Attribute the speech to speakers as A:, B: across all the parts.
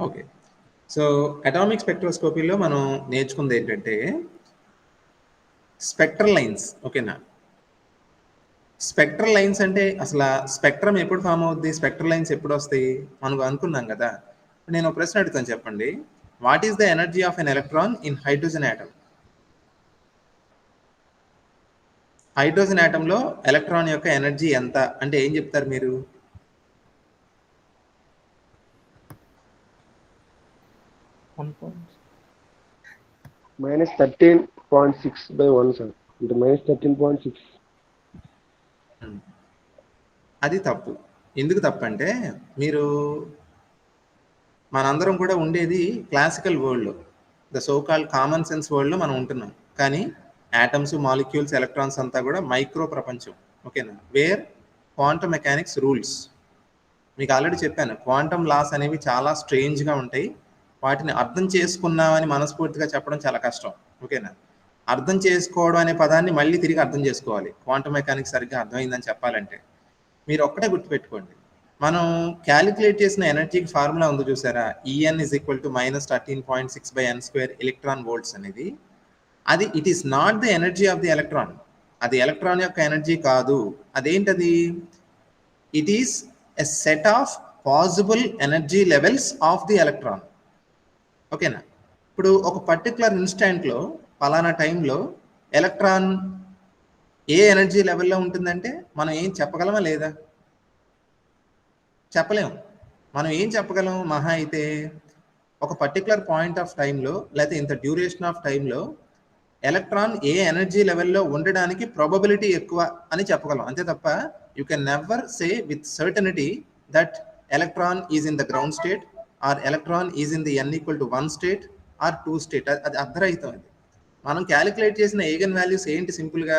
A: Okay. So atomic స్పెక్ట్రోస్కోపీలో మనం నేర్చుకుంది ఏంటంటే స్పెక్ట్రల్ లైన్స్. ఓకేనా? స్పెక్ట్రల్ లైన్స్ అంటే అసలు స్పెక్ట్రమ్ ఎప్పుడు ఫామ్ అవుద్ది, స్పెక్ట్రల్ లైన్స్ ఎప్పుడు వస్తాయి మనం అనుకున్నాం కదా. నేను ఒక ప్రశ్న అడుగుతాను, చెప్పండి. What is the energy of an electron in hydrogen atom? Hydrogen ఆటంలో ఎలక్ట్రాన్ యొక్క ఎనర్జీ ఎంత అంటే ఏం చెప్తారు మీరు?
B: -13.6/1 సార్. అంటే -13.6.
A: అది తప్పు. ఎందుకు తప్పు అంటే మీరు మనందరం కూడా ఉండేది క్లాసికల్ వరల్డ్లో, the so called common sense వరల్డ్లో మనం ఉంటున్నాం. కానీ యాటమ్స్, మాలిక్యూల్స్, ఎలక్ట్రాన్స్ అంతా కూడా మైక్రో ప్రపంచం. ఓకేనా? Where quantum mechanics rules. మీకు ఆల్రెడీ చెప్పాను, క్వాంటమ్ లాస్ అనేవి చాలా స్ట్రేంజ్గా ఉంటాయి. వాటిని అర్థం చేసుకున్నామని మనస్ఫూర్తిగా చెప్పడం చాలా కష్టం. ఓకేనా? అర్థం చేసుకోవడం అనే పదాన్ని మళ్ళీ తిరిగి అర్థం చేసుకోవాలి క్వాంటమ్ మెకానిక్స్ సరిగ్గా అర్థమైందని చెప్పాలంటే. మీరు ఒక్కటే గుర్తుపెట్టుకోండి, మనం క్యాలిక్యులేట్ చేసిన ఎనర్జీకి ఫార్ములా ఉంది చూసారా, E n is equal to -13.6/n² electron volts అనేది. అది it is not the energy of the electron. అది ఎలక్ట్రాన్ యొక్క ఎనర్జీ కాదు. అదేంటది? It is a set of possible energy levels of the electron. ఓకేనా? ఇప్పుడు ఒక పర్టికులర్ ఇన్స్టాంట్లో, పలానా టైంలో ఎలక్ట్రాన్ ఏ ఎనర్జీ లెవెల్లో ఉంటుందంటే మనం ఏం చెప్పగలమా లేదా? చెప్పలేము. మనం ఏం చెప్పగలం? మహా అయితే ఒక పర్టికులర్ పాయింట్ ఆఫ్ టైంలో లేకపోతే ఇంత డ్యూరేషన్ ఆఫ్ టైంలో ఎలక్ట్రాన్ ఏ ఎనర్జీ లెవెల్లో ఉండడానికి ప్రాబబిలిటీ ఎక్కువ అని చెప్పగలం. అంతే తప్ప you can never say with certainty that electron is in the ground state or electron is in the n=1 state or 2 state. అది అర్థరహితం. అది మనం క్యాలిక్యులేట్ చేసిన ఐగన్ వాల్యూస్ ఏంటి? సింపుల్గా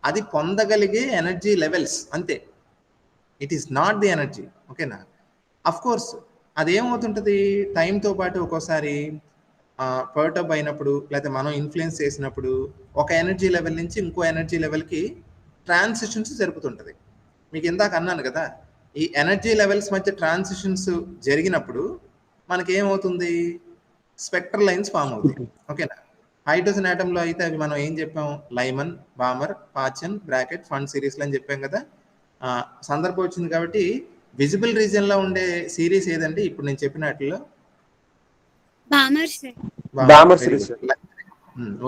A: అది పొందగలిగే ఎనర్జీ లెవెల్స్ అంతే. It is not the energy. ఓకేనా? అఫ్ కోర్స్ అదేమవుతుంటుంది, టైంతో పాటు ఒక్కోసారి పర్టర్బ్ అయినప్పుడు లేకపోతే మనం ఇన్ఫ్లుయెన్స్ చేసినప్పుడు ఒక ఎనర్జీ లెవెల్ నుంచి ఇంకో ఎనర్జీ లెవెల్కి ట్రాన్సిషన్స్ జరుగుతుంటుంది. మీకు ఇందాక అన్నాను కదా, ఈ ఎనర్జీ లెవెల్స్ మధ్య ట్రాన్సిషన్స్ జరిగినప్పుడు మనకేమవుతుంది? స్పెక్ట్రల్ లైన్స్ ఫామ్ అవుతాయి. ఓకేనా? హైడ్రోజన్ ఆటంలో అయితే అవి మనం ఏం చెప్పాం? లైమన్, బామర్, పాచన్, బ్రాకెట్, ఫండ్ సిరీస్లు అని చెప్పాం కదా. సందర్భం వచ్చింది కాబట్టి విజిబుల్ రీజియన్లో ఉండే సిరీస్ ఏదండి ఇప్పుడు నేను చెప్పినట్లో?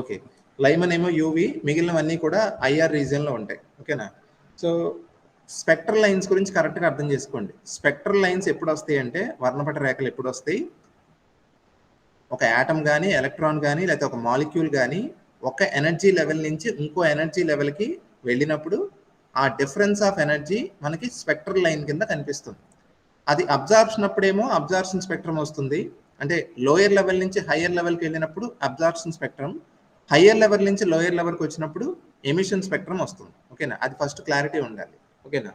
A: ఓకే. లైమన్ ఏమో యూవి, మిగిలినవన్నీ కూడా ఐఆర్ రీజియన్లో ఉంటాయి. ఓకేనా? సో స్పెక్ట్రల్ లైన్స్ గురించి కరెక్ట్గా అర్థం చేసుకోండి. స్పెక్ట్రల్ లైన్స్ ఎప్పుడు వస్తాయి అంటే, వర్ణపట రేఖలు ఎప్పుడు వస్తాయి? ఒక యాటమ్ కానీ, ఎలక్ట్రాన్ కానీ, లేకపోతే ఒక మాలిక్యూల్ కానీ ఒక ఎనర్జీ లెవెల్ నుంచి ఇంకో ఎనర్జీ లెవెల్కి వెళ్ళినప్పుడు ఆ డిఫరెన్స్ ఆఫ్ ఎనర్జీ మనకి స్పెక్ట్రల్ లైన్ కింద కనిపిస్తుంది. అది అబ్జార్ప్షన్ అప్పుడేమో అబ్జార్ప్షన్ స్పెక్ట్రమ్ వస్తుంది. అంటే లోయర్ లెవెల్ నుంచి హయ్యర్ లెవెల్కి వెళ్ళినప్పుడు అబ్జార్ప్షన్ స్పెక్ట్రమ్, హయ్యర్ లెవెల్ నుంచి లోయర్ లెవెల్కి వచ్చినప్పుడు ఎమిషన్ స్పెక్ట్రమ్ వస్తుంది. ఓకేనా? అది ఫస్ట్ క్లారిటీ ఉండాలి. ఓకేనా?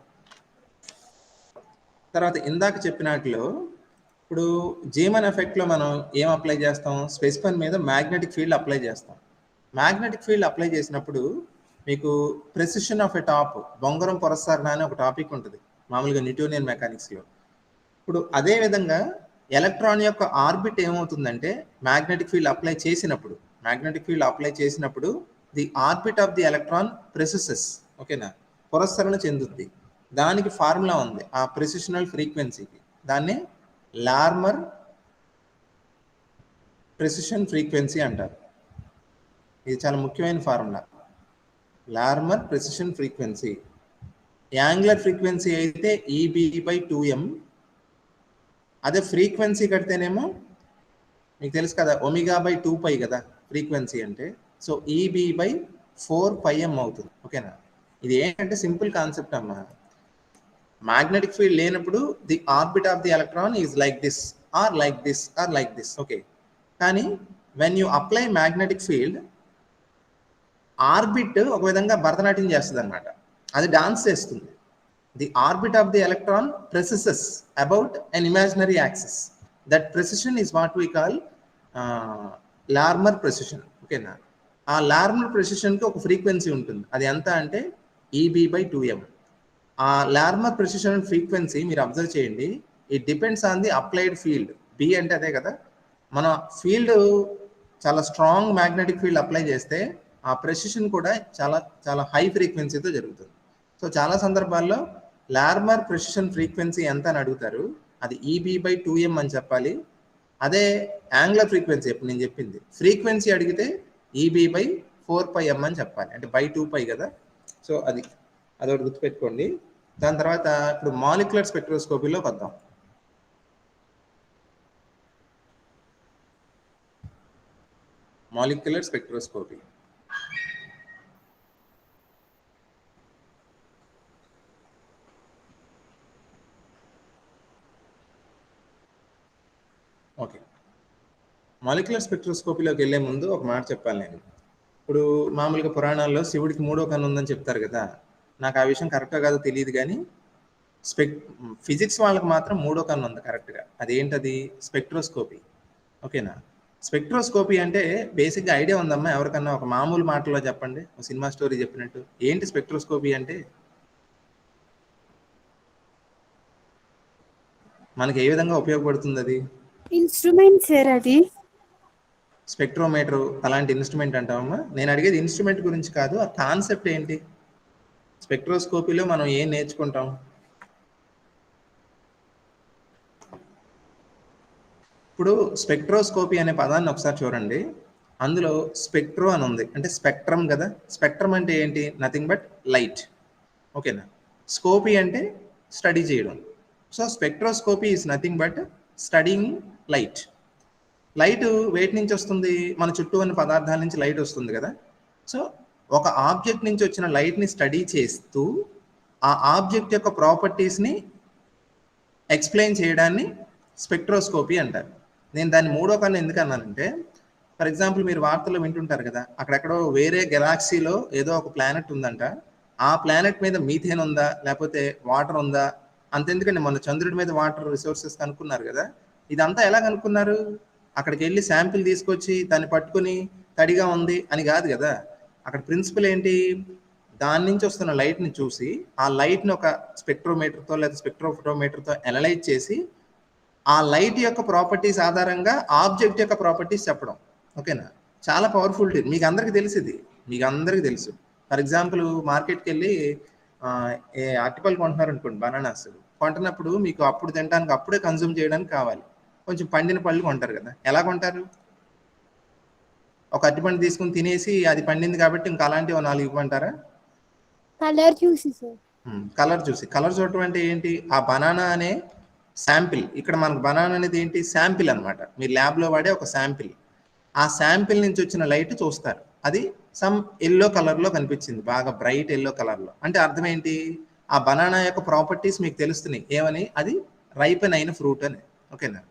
A: తర్వాత ఇందాక చెప్పినట్లు ఇప్పుడు జీమన్ ఎఫెక్ట్లో మనం ఏం అప్లై చేస్తాం? స్పెసిఫన్ మీద మ్యాగ్నెటిక్ ఫీల్డ్ అప్లై చేస్తాం. మ్యాగ్నెటిక్ ఫీల్డ్ అప్లై చేసినప్పుడు మీకు ప్రెసిషన్ ఆఫ్ ఎ టాప్, బొంగరం పొరసరణ అనే ఒక టాపిక్ ఉంటుంది మామూలుగా న్యూటోనియన్ మెకానిక్స్లో. ఇప్పుడు అదే విధంగా ఎలక్ట్రాన్ యొక్క ఆర్బిట్ ఏమవుతుందంటే మ్యాగ్నెటిక్ ఫీల్డ్ అప్లై చేసినప్పుడు the orbit of the electron precesses. ఓకేనా? పురస్సరణ చెందుద్ది. దానికి ఫార్ములా ఉంది ఆ ప్రెసిషనల్ ఫ్రీక్వెన్సీకి. దాన్ని లార్మర్ ప్రెసిషన్ ఫ్రీక్వెన్సీ అంటారు. ఇది చాలా ముఖ్యమైన formula, Larmor precession frequency. Angular frequency అయితే EB/2m. అదే ఫ్రీక్వెన్సీ కడితేనేమో మీకు తెలుసు కదా, ω/2π కదా ఫ్రీక్వెన్సీ అంటే. సో EB/4πm అవుతుంది. ఓకేనా? ఇది ఏంటంటే సింపుల్ కాన్సెప్ట్ అమ్మా. మ్యాగ్నెటిక్ ఫీల్డ్ లేనప్పుడు the orbit of the electron is like this or like this or like this. Okay. కానీ when you apply magnetic field, orbit ఒక విధంగా భరతనాట్యం చేస్తుంది అనమాట. అది డాన్స్ చేస్తుంది. The orbit of the electron precesses about an imaginary axis. That precession is what we call Larmor precession. ఓకేనా? ఆ లార్మర్ ప్రెసిషన్కి ఒక ఫ్రీక్వెన్సీ ఉంటుంది. అది ఎంత అంటే EB/2m. ఆ లార్మర్ ప్రెసిషన్ ఫ్రీక్వెన్సీ మీరు అబ్జర్వ్ చేయండి, it depends on the applied field. B అంటే అదే కదా. మన ఫీల్డ్ చాలా స్ట్రాంగ్ మ్యాగ్నెటిక్ ఫీల్డ్ అప్లై చేస్తే ఆ ప్రెసిషన్ కూడా చాలా చాలా హై ఫ్రీక్వెన్సీతో జరుగుతుంది. సో చాలా సందర్భాల్లో లార్మర్ ప్రెసిషన్ ఫ్రీక్వెన్సీ ఎంత అని అడుగుతారు, అది EB/2m అని చెప్పాలి. అదే యాంగులర్ ఫ్రీక్వెన్సీ ఇప్పుడు నేను చెప్పింది ఫ్రీక్వెన్సీ అడిగితే EB/4πm అని చెప్పాలి, అంటే by2π కదా. సో అదొకటి గుర్తుపెట్టుకోండి. దాని తర్వాత ఇప్పుడు మాలిక్యులర్ స్పెక్ట్రోస్కోపీలోకి వద్దాం. Molecular spectroscopy okay. మాలిక్యులర్ స్పెక్ట్రోస్కోపీలోకి వెళ్ళే ముందు ఒక మాట చెప్పాలి నేను. ఇప్పుడు మామూలుగా పురాణాల్లో శివుడికి 3వ కన్ను ఉందని చెప్తారు కదా. నాకు ఆ విషయం కరెక్టా కాదో తెలియదు, కానీ ఫిజిక్స్ వాళ్ళకి మాత్రం 3వ కన్ను ఉంది కరెక్ట్గా. అదేంటది? స్పెక్ట్రోస్కోపీ. ఓకేనా. స్పెక్ట్రోస్కోపీ అంటే బేసిక్గా ఐడియా ఉందమ్మా ఎవరికన్నా? ఒక మామూలు మాటలో చెప్పండి, ఒక సినిమా స్టోరీ చెప్పినట్టు. ఏంటి స్పెక్ట్రోస్కోపీ అంటే? మనకి ఏ విధంగా ఉపయోగపడుతుంది అది?
C: ఇన్స్ట్రుమెంట్ సార్ అది.
A: స్పెక్ట్రోమీటర్ అలాంటి ఇన్స్ట్రుమెంట్ అంటామమ్మా. నేను అడిగేది ఇన్స్ట్రుమెంట్ గురించి కాదు, ఆ కాన్సెప్ట్ ఏంటి? స్పెక్ట్రోస్కోపీలో మనం ఏం నేర్చుకుంటాం? ఇప్పుడు స్పెక్ట్రోస్కోపీ అనే పదాన్ని ఒకసారి చూడండి. అందులో స్పెక్ట్రో అని ఉంది, అంటే స్పెక్ట్రమ్ కదా. స్పెక్ట్రమ్ అంటే ఏంటి? Nothing but light. ఓకేనా. స్కోపీ అంటే స్టడీ చేయడం. So spectroscopy is nothing but studying light. Light వేటి నుంచి వస్తుంది? మన చుట్టూ ఉన్న పదార్థాల నుంచి లైట్ వస్తుంది కదా. సో ఒక ఆబ్జెక్ట్ నుంచి వచ్చిన లైట్ని స్టడీ చేస్తూ ఆ ఆబ్జెక్ట్ యొక్క ప్రాపర్టీస్ని ఎక్స్ప్లెయిన్ చేయడాన్ని స్పెక్ట్రోస్కోపీ అంటారు. నేను దాన్ని 3వ కన్ను ఎందుకు అన్నానంటే, ఫర్ ఎగ్జాంపుల్ మీరు వార్తల్లో వింటుంటారు కదా, అక్కడెక్కడో వేరే గెలాక్సీలో ఏదో ఒక ప్లానెట్ ఉందంట. ఆ ప్లానెట్ మీద మీథేన్ ఉందా, లేకపోతే వాటర్ ఉందా? అంతెందుకండి, మొన్న చంద్రుడి మీద వాటర్ రిసోర్సెస్ కనుక్కున్నారు కదా. ఇదంతా ఎలా కనుక్కున్నారు? అక్కడికి వెళ్ళి శాంపిల్ తీసుకొచ్చి దాన్ని పట్టుకుని తడిగా ఉంది అని కాదు కదా. అక్కడ ప్రిన్సిపల్ ఏంటి? దాని నుంచి వస్తున్న లైట్ని చూసి ఆ లైట్ని ఒక స్పెక్ట్రోమీటర్తో లేదా స్పెక్ట్రోఫోటోమీటర్తో అనలైజ్ చేసి ఆ లైట్ యొక్క ప్రాపర్టీస్ ఆధారంగా ఆబ్జెక్ట్ యొక్క ప్రాపర్టీస్ చెప్పడం. ఓకేనా. చాలా పవర్ఫుల్ టీమ్. మీకు అందరికీ తెలుసు ఇది, మీకు అందరికీ తెలుసు. ఫర్ ఎగ్జాంపుల్ మార్కెట్కి వెళ్ళి ఏ అరటిపళ్ళు కొంటున్నారు అనుకోండి, బనానాస్ కొంటున్నప్పుడు మీకు అప్పుడు తినడానికి, అప్పుడే కన్జ్యూమ్ చేయడానికి కావాలి. కొంచెం పండిన పళ్ళు కొంటారు కదా. ఎలా కొంటారు? ఒక అరటిపండు తీసుకుని తినేసి అది పండింది కాబట్టి ఇంకా అలాంటివి 4 ఇవ్వమంటారా?
C: కలర్ చూసి సార్.
A: కలర్ చూసి. కలర్ చూడటం అంటే ఏంటి? ఆ బనానా అనే శాంపిల్, ఇక్కడ మనకు బనానా అనేది ఏంటి? శాంపిల్ అనమాట. మీరు ల్యాబ్లో వాడే ఒక శాంపిల్. ఆ శాంపిల్ నుంచి వచ్చిన లైట్ చూస్తారు. అది సమ్ ఎల్లో కలర్లో కనిపించింది, బాగా బ్రైట్ ఎల్లో కలర్లో. అంటే అర్థం ఏంటి? ఆ బనానా యొక్క ప్రాపర్టీస్ మీకు తెలుస్తున్నాయి. ఏమని? అది రైపెన్ అయిన ఫ్రూట్ అని. ఓకేనా.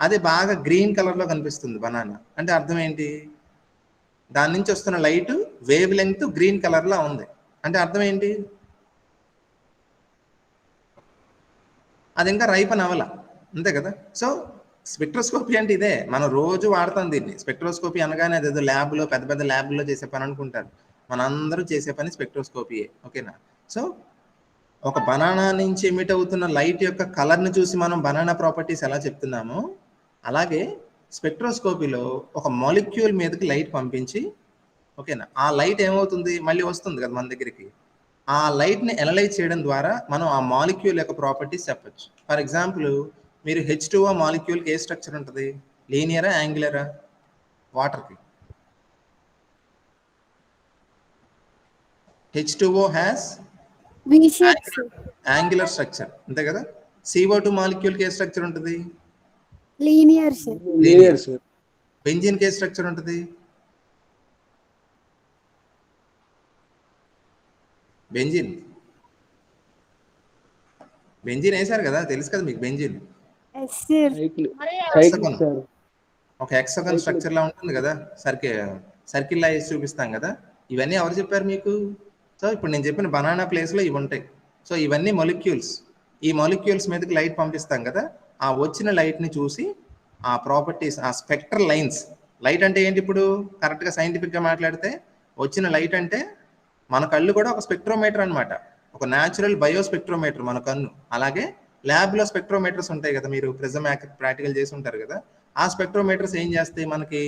A: అది బాగా గ్రీన్ కలర్లో కనిపిస్తుంది బనానా, అంటే అర్థం ఏంటి? దాని నుంచి వస్తున్న లైట్ వేవ్ లెంగ్త్ గ్రీన్ కలర్లో ఉంది, అంటే అర్థం ఏంటి? అది ఇంకా రైపన్ అవ్వాల, అంతే కదా. సో స్పెక్ట్రోస్కోపీ అంటే ఇదే, మనం రోజు వాడతాం దీన్ని. స్పెక్ట్రోస్కోపీ అనగానే అదేదో ల్యాబ్లో, పెద్ద పెద్ద ల్యాబ్లో చేసే పని అనుకుంటారు. మనందరూ చేసే పని స్పెక్ట్రోస్కోపీయే. ఓకేనా. సో ఒక బనానా నుంచి ఎమిట్ అవుతున్న లైట్ యొక్క కలర్ని చూసి మనం బనానా ప్రాపర్టీస్ ఎలా చెప్తున్నామో, అలాగే స్పెక్ట్రోస్కోపీలో ఒక మాలిక్యూల్ మీదకి లైట్ పంపించి, ఓకేనా, ఆ లైట్ ఏమవుతుంది? మళ్ళీ వస్తుంది కదా మన దగ్గరికి. ఆ లైట్ని అనలైజ్ చేయడం ద్వారా మనం ఆ మాలిక్యూల్ యొక్క ప్రాపర్టీస్ చెప్పచ్చు. ఫర్ ఎగ్జాంపుల్ మీరు H2O మాలిక్యూల్కి ఏ స్ట్రక్చర్ ఉంటుంది? లీనియరా, యాంగులరా? వాటర్కి H2O హ్యాస్ యాంగులర్ స్ట్రక్చర్, అంతే కదా. CO2 మాలిక్యూల్కి ఏ స్ట్రక్చర్ ఉంటుంది?
C: Linear sir.
B: Linear sir.
A: బెంజీన్కి ఏ స్ట్రక్చర్ ఉంటుంది? బెంజిన్ వేశారు కదా, తెలుసు కదా మీకు. బెంజిన్ ఒక హెక్సాగన్ స్ట్రక్చర్ లా ఉంటుంది కదా, సర్కిల్ లా వేసి చూపిస్తాం కదా. ఇవన్నీ ఎవరు చెప్పారు మీకు? సో ఇప్పుడు నేను చెప్పిన బనానా ప్లేస్ లో ఇవి ఉంటాయి. సో ఇవన్నీ మొలిక్యూల్స్. ఈ మొలిక్యూల్స్ మీదకి లైట్ పంపిస్తాం కదా, ఆ వచ్చిన లైట్ ని చూసి ఆ ప్రాపర్టీస్, ఆ స్పెక్ట్రల్ లైన్స్. లైట్ అంటే ఏంటి? ఇప్పుడు కరెక్ట్ గా సైంటిఫిక్ గా మాట్లాడితే వచ్చిన లైట్ అంటే మన కళ్ళు కూడా ఒక స్పెక్ట్రోమీటర్ అనమాట, ఒక న్యాచురల్ బయోస్పెక్ట్రోమీటర్ మన కన్ను. అలాగే ల్యాబ్లో స్పెక్ట్రోమీటర్స్ ఉంటాయి కదా, మీరు ప్రిజమ్ ప్రాక్టికల్ చేసి ఉంటారు కదా. ఆ స్పెక్ట్రోమీటర్స్ ఏం చేస్తాయి, మనకి